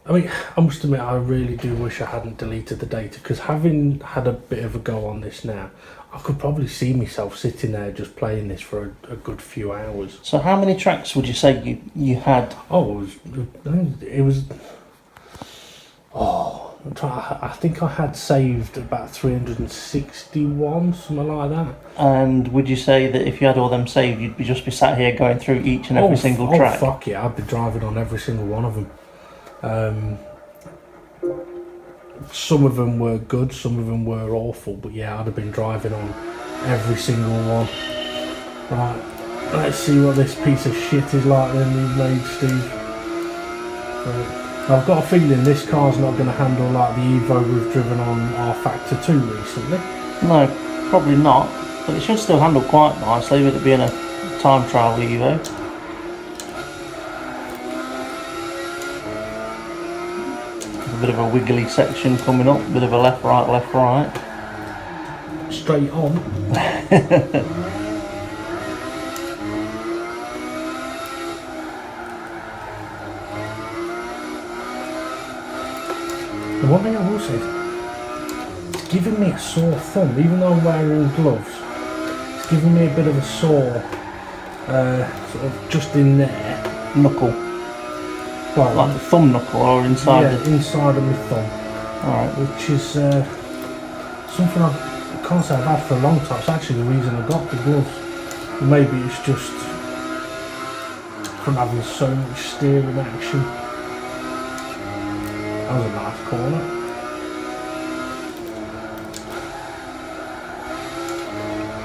I mean, I must admit, I really do wish I hadn't deleted the data, because having had a bit of a go on this now, I could probably see myself sitting there just playing this for a good few hours. So how many tracks would you say you had? Oh, I think I had saved about 361, something like that. And would you say that if you had all them saved, you'd just be sat here going through each and every single track? Oh, fuck yeah, I'd be driving on every single one of them. Some of them were good, some of them were awful, but yeah, I'd have been driving on every single one. Right, let's see what this piece of shit is like then you've made, Steve. I've got a feeling this car's not going to handle like the Evo we've driven on our Factor 2 recently. No, probably not. But it should still handle quite nicely with it being a time trial Evo. A bit of a wiggly section coming up, bit of a left, right. Straight on. The one thing I will say is, it's giving me a sore thumb, even though I'm wearing gloves. It's giving me a bit of a sore, sort of just in there. Knuckle. Well, Like the thumb knuckle or inside yeah, the... inside of my thumb. Alright. Which is something I can't say I've had for a long time. It's actually the reason I got the gloves. Maybe it's just from having so much steering action. That was a nice corner.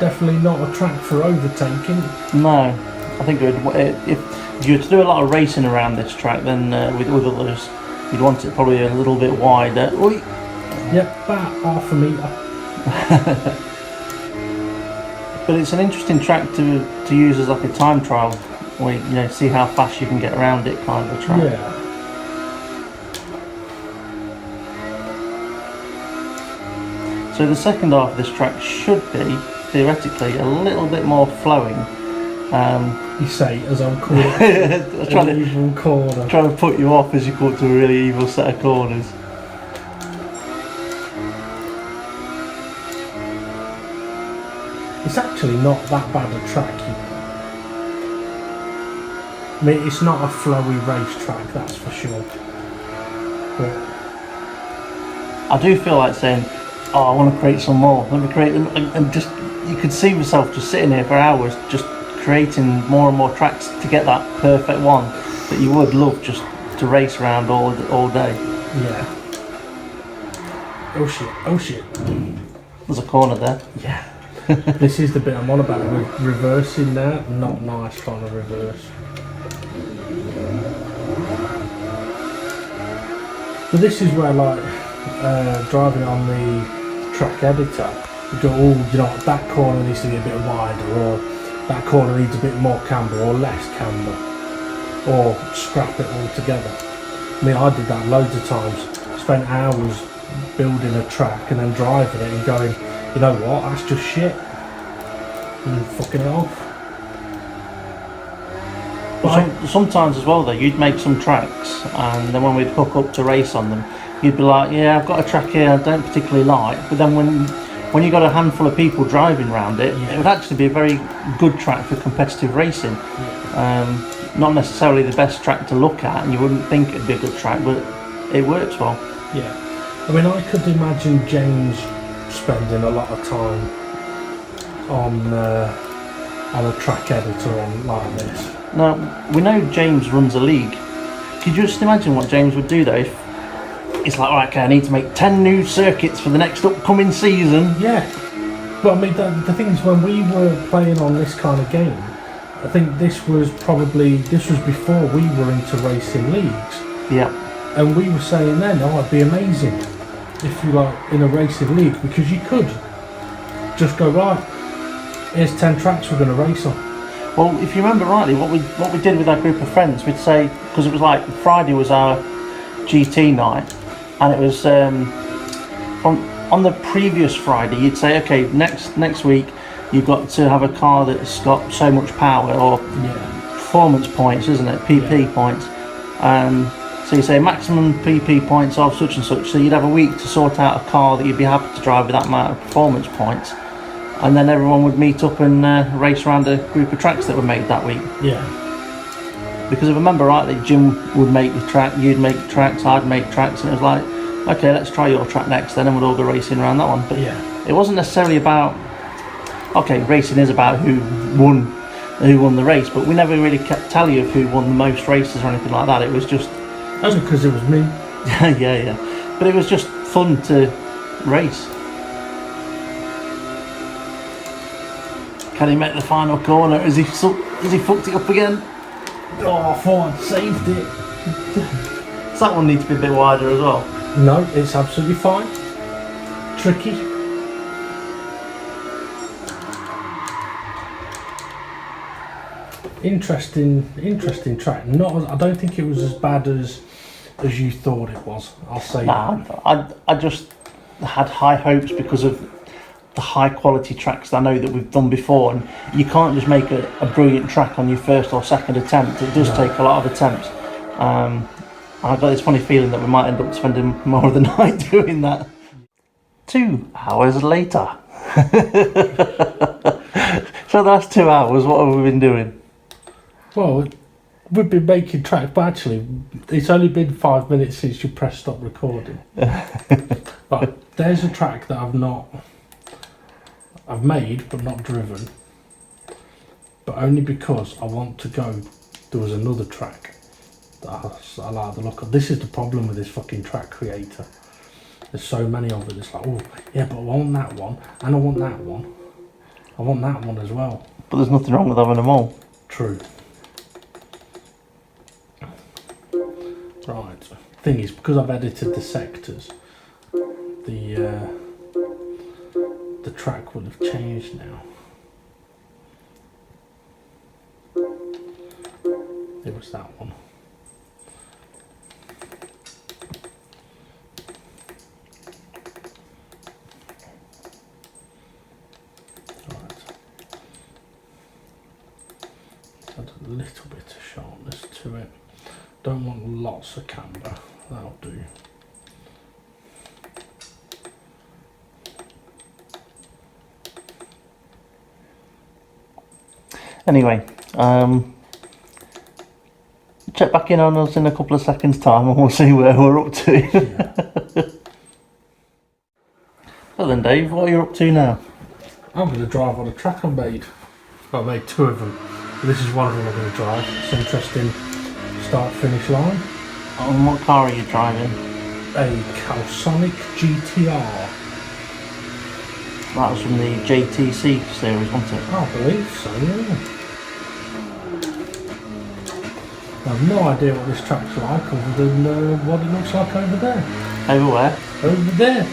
Definitely not a track for overtaking. No, I think it would, if you were to do a lot of racing around this track, then with others, you'd want it probably a little bit wider. Oi. Yep, about half a metre. But it's an interesting track to use as like a time trial, where you know, see how fast you can get around it, kind of a track. Yeah. So the second half of this track should be theoretically a little bit more flowing. You say as I'm caught I'm trying an evil corner. to put you off as you come to a really evil set of corners. It's actually not that bad a track, you know. I mean, it's not a flowy race track, that's for sure. But I do feel like saying, oh, I want to create some more. Let me create them, and just you could see myself just sitting here for hours, just creating more and more tracks to get that perfect one that you would love just to race around all day. yeah. Oh shit! Oh shit! There's a corner there. Yeah. This is the bit I'm on about. Reversing now, not nice trying to reverse. But this is where, like, driving on the track editor, you go, oh, you know, that corner needs to be a bit wider, or that corner needs a bit more camber, or less camber, or scrap it altogether. I mean, I did that loads of times. Spent hours building a track and then driving it and going, you know what, that's just shit, and fucking it off. But sometimes as well though, you'd make some tracks and then when we'd hook up to race on them, you'd be like, yeah, I've got a track here I don't particularly like, but then when you got a handful of people driving around it, yeah, it would actually be a very good track for competitive racing. Yeah. Not necessarily the best track to look at, and you wouldn't think it'd be a good track, but it works well. Yeah. I mean, I could imagine James spending a lot of time on a track editor on like this. Now, we know James runs a league. Could you just imagine what James would do though if it's like, right, okay, I need to make 10 new circuits for the next upcoming season? Yeah. But I mean, the thing is, when we were playing on this kind of game, I think this was before we were into racing leagues. Yeah. And we were saying then, oh, it'd be amazing if you like in a racing league, because you could just go, right, here's 10 tracks we're going to race on. Well, if you remember rightly, what we did with our group of friends, we'd say, because it was like Friday was our GT night, and it was on the previous Friday, you'd say, okay, next week you've got to have a car that's got so much power, or performance points, isn't it? PP points. So you say maximum PP points of such and such. So you'd have a week to sort out a car that you'd be happy to drive with that amount of performance points, and then everyone would meet up and race around a group of tracks that were made that week. Yeah. Because if I remember rightly, Jim would make the track, you'd make tracks, I'd make tracks, and it was like, okay, let's try your track next then, and we'd all go racing around that one. But yeah, it wasn't necessarily about, okay, racing is about who won the race, but we never really kept tally of who won the most races or anything like that. It was just... Only because it was me. yeah. But it was just fun to race. Can he make the final corner? Has he fucked it up again? Oh, I thought I'd saved it. Does that one need to be a bit wider as well? No, it's absolutely fine. Tricky. Interesting track. I don't think it was as bad as you thought it was. I'll say. Nah, I just had high hopes because of the high quality tracks that I know that we've done before, and you can't just make a brilliant track on your first or second attempt. It does take a lot of attempts. I've got this funny feeling that we might end up spending more of the night doing that. 2 hours later. So that's 2 hours. What have we been doing? Well, we've been making tracks, but actually, it's only been 5 minutes since you pressed stop recording. But there's a track that I've made but not driven, but only because I want to go. There was another track that I like the look of. This is the problem with this fucking track creator. There's so many of it. It's like, oh yeah, but I want that one, and I want that one. I want that one as well. But there's nothing wrong with having them all. True. Right. Thing is, because I've edited the sectors, the track will have changed now. It was that one. Right. Let's add a little bit of sharpness to it. Don't want lots of camber. That'll do. Anyway, check back in on us in a couple of seconds time and we'll see where we're up to. Yeah. So then Dave, what are you up to now? I'm going to drive on a track I made. I made 2 of them. This is one of them I'm going to drive. It's interesting start-finish line. And what car are you driving? A Calsonic GTR. That was from the JTC series, wasn't it? I believe so, yeah. I have no idea what this track's like other than what it looks like over there. Over where? Over there.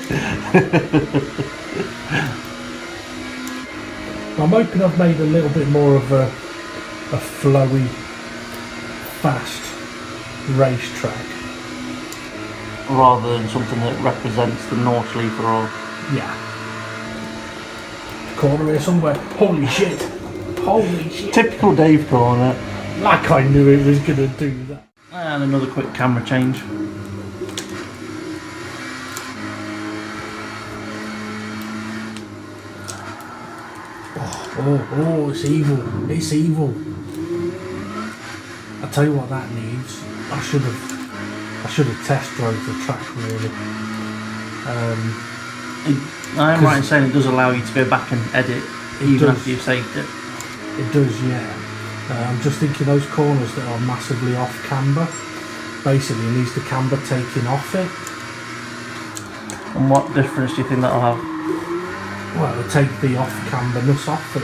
I'm hoping I've made a little bit more of a flowy, fast racetrack. Rather than something that represents the North Leaf or... Yeah. Corner here somewhere. Holy shit. Holy shit. Typical Dave corner. Like I knew it was going to do that. And another quick camera change. Oh, it's evil. It's evil. I tell you what that needs. I should have test drove the track really. I'm right in saying it does allow you to go back and edit even after you've saved it. It does, yeah. I'm just thinking those corners that are massively off camber, basically it needs the camber taken off it. And what difference do you think that'll have? Well, it'll take the off camberness off it.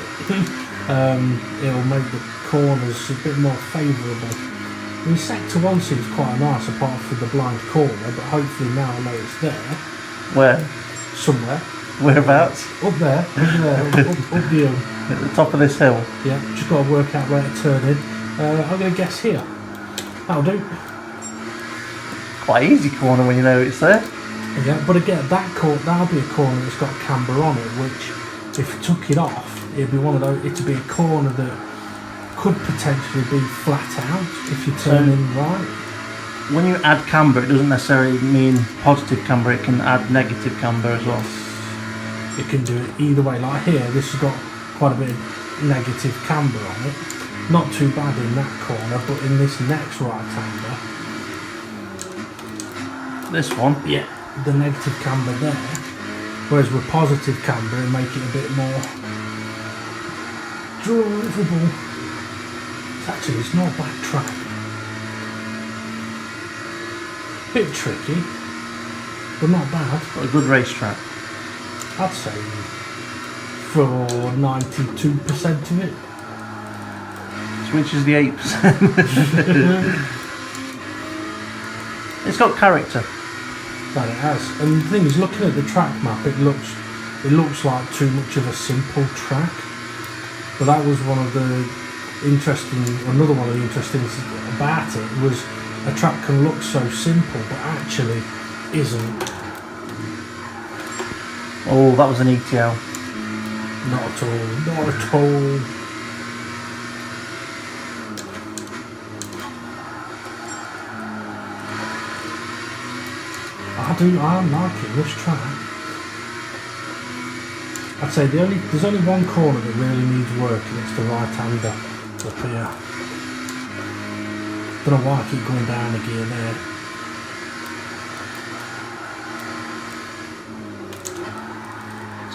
It'll make the corners a bit more favourable. I mean, sector 1 seems quite nice apart from the blind corner, but hopefully now I know it's there. Where? Somewhere. Whereabouts? Up there, up the hill. At the top of this hill? Yeah, just got to work out where to turn in. I'm going to guess here. That'll do. Quite an easy corner when you know it's there. Yeah, but again, that'll be a corner that's got camber on it, which, if you took it off, it'd be one of those. It'd be a corner that could potentially be flat out if you turn in right. When you add camber, it doesn't necessarily mean positive camber. It can add negative camber as well. It can do it either way. Like here, this has got quite a bit of negative camber on it. Not too bad in that corner, but in this next right-hander, this one? yeah, the negative camber there. Whereas with positive camber, it'll make it a bit more drivable. Actually, it's not a bad track. Bit tricky, but not bad. Got a good racetrack. I'd say for 92% of it. Which is the 8%. It's got character. That it has. And the thing is, looking at the track map, it looks like too much of a simple track. But that was one of the another one of the interesting things about it was a track can look so simple, but actually isn't. Oh, that was an ETL. Not at all. Not at all. I'm liking this track. I'd say there's only one corner that really needs work, and it's the right-hander up here. Don't know why I keep going down a gear there.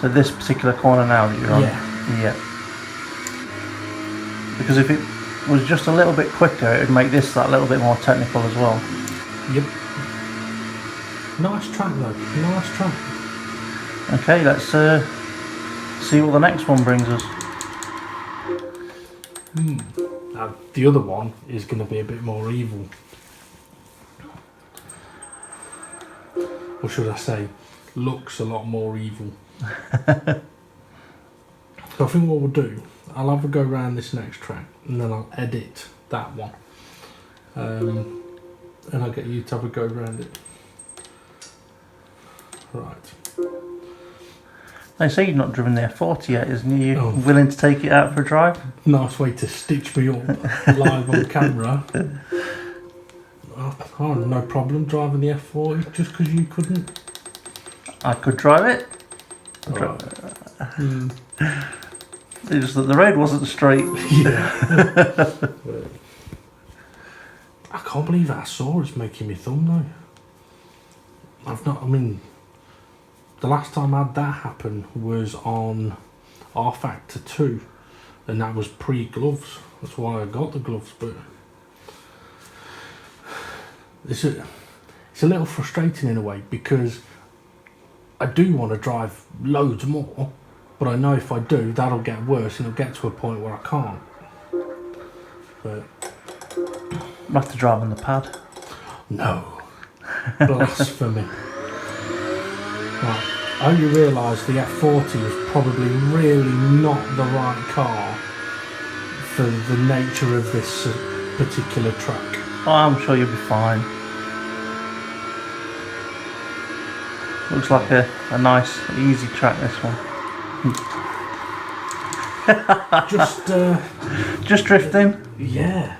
So this particular corner now that you're on? Yeah. Because if it was just a little bit quicker, it would make this that little bit more technical as well. Yep. Nice track though, nice track. Okay, let's see what the next one brings us. Now, the other one is going to be a bit more evil. Or should I say, looks a lot more evil. So I think what we'll do, I'll have a go around this next track and then I'll edit that one. And I'll get you to have a go around it. Right. They say you've not driven the F40 yet, isn't you? Oh. Willing to take it out for a drive? Nice way to stitch me up live on camera. Oh, no problem driving the F40 just because you couldn't. I could drive it. It's just that the road wasn't straight. Yeah. I can't believe that saw is making me thumb though. The last time I had that happen was on R Factor 2, and that was pre-gloves. That's why I got the gloves, but it's a little frustrating in a way because I do want to drive loads more, but I know if I do, that'll get worse and it'll get to a point where I can't. But I'll have to drive on the pad. No. Blasphemy. Right. I hope you realise the F40 was probably really not the right car for the nature of this particular track. Oh, I'm sure you'll be fine. Looks like a nice, easy track, this one. Just drifting? Yeah.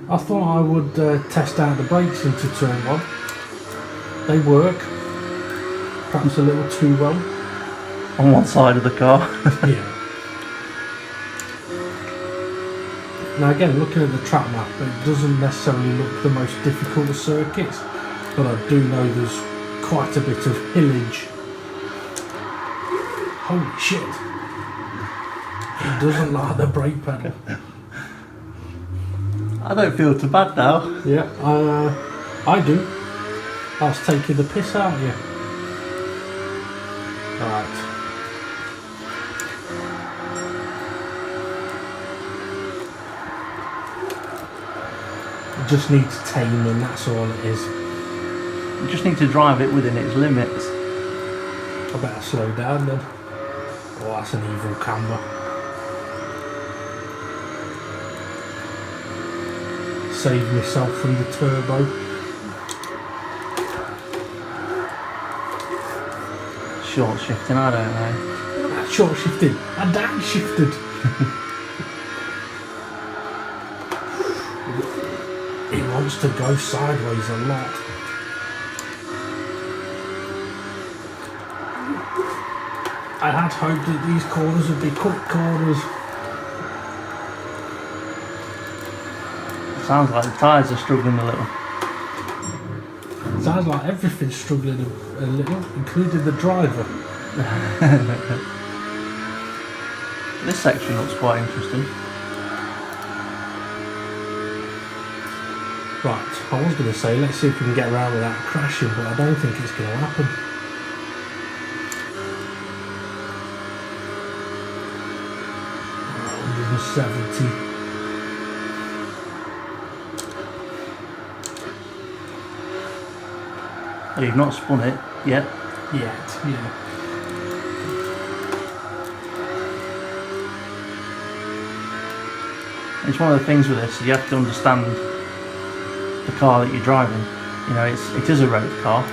I thought I would test out the brakes into turn 1. They work. Perhaps a little too well. On one side of the car. Yeah. Now again, looking at the track map, it doesn't necessarily look the most difficult of circuits, but I do know there's quite a bit of hillage. Holy shit. It doesn't like the brake pedal. I don't feel too bad now. Yeah, I do. I was taking the piss out of you. Right. It just needs taming, that's all it is. You just need to drive it within its limits. I better slow down then. Oh, that's an evil camera. Save myself from the turbo. Short shifting, I don't know. That's short shifting. I downshifted. It wants to go sideways a lot. I had hoped that these corners would be quick corners. Sounds like the tyres are struggling a little. Sounds like everything's struggling a little, including the driver. This section looks quite interesting. Right, I was going to say, let's see if we can get around without crashing, but I don't think it's going to happen. Oh, 170. Oh, you've not spun it yet? Yet, yeah. It's one of the things with this, you have to understand the car that you're driving. You know, it is a road car.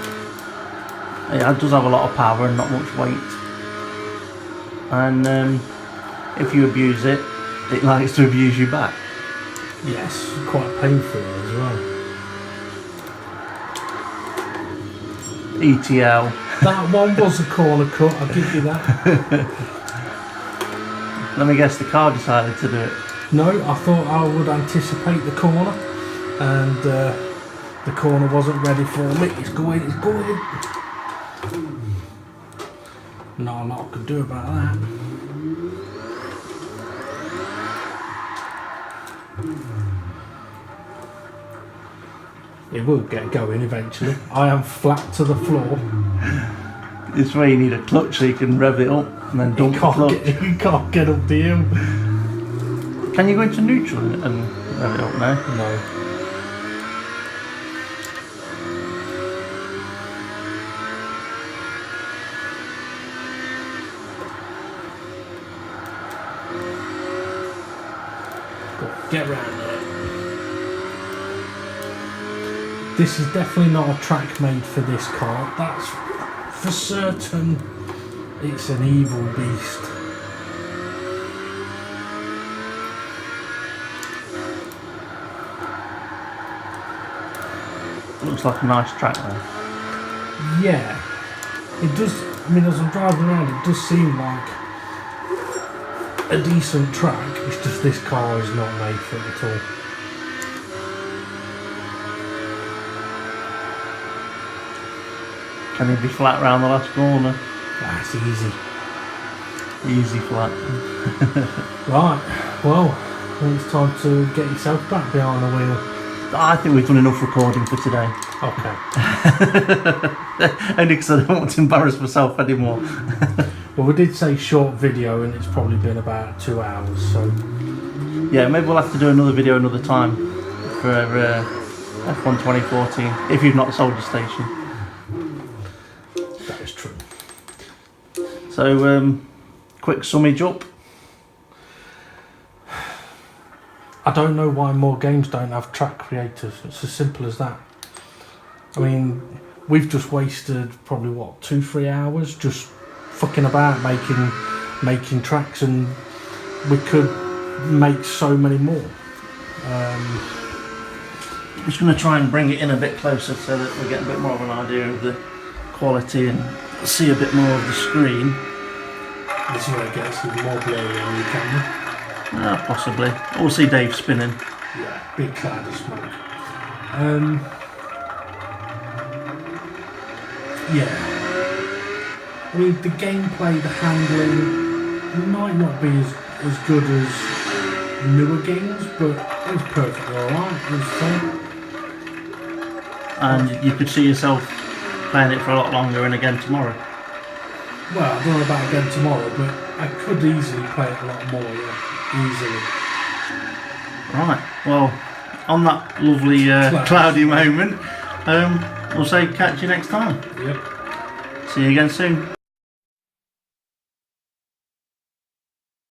It does have a lot of power and not much weight. And if you abuse it, it likes to abuse you back. Yes, quite painful as well. ETL. That one was a corner cut, I'll give you that. Let me guess, the car decided to do it. No, I thought I would anticipate the corner, and the corner wasn't ready for me. It's going, it's going. Not a lot I could do about that. It will get going eventually. I am flat to the floor. This way you need a clutch so you can rev it up and then dump the clutch. You can't get up the hill. Can you go into neutral and rev it up now? No. Get round there. This is definitely not a track made for this car. That's for certain. It's an evil beast. Looks like a nice track there. Yeah, it does. I mean, as I'm driving around, it does seem like a decent track. It's just this car is not made for it at all. Can he be flat round the last corner? That's easy. Easy flat. Right, well, I think it's time to get yourself back behind the wheel. I think we've done enough recording for today. Okay. Only because I don't want to embarrass myself anymore. Well, we did say short video, and it's probably been about 2 hours, so... Yeah, maybe we'll have to do another video another time for F1 2014, if you've not sold your station. That is true. So, quick summage up. I don't know why more games don't have track creators. It's as simple as that. I mean, we've just wasted probably, what, 2-3 hours just fucking about making tracks, and we could make so many more. I'm just going to try and bring it in a bit closer so that we get a bit more of an idea of the quality and see a bit more of the screen. This is where it gets more blurry on your camera. Possibly. We'll see Dave spinning. Yeah, big cloud of smoke. Yeah. I mean, the gameplay, the handling might not be as good as newer games, but it was perfectly alright. It was fun. And you could see yourself playing it for a lot longer and again tomorrow. Well, I don't know about again tomorrow, but I could easily play it a lot more, yeah. Easily. Right, well, on that lovely cloudy moment, we'll say catch you next time. Yep. See you again soon.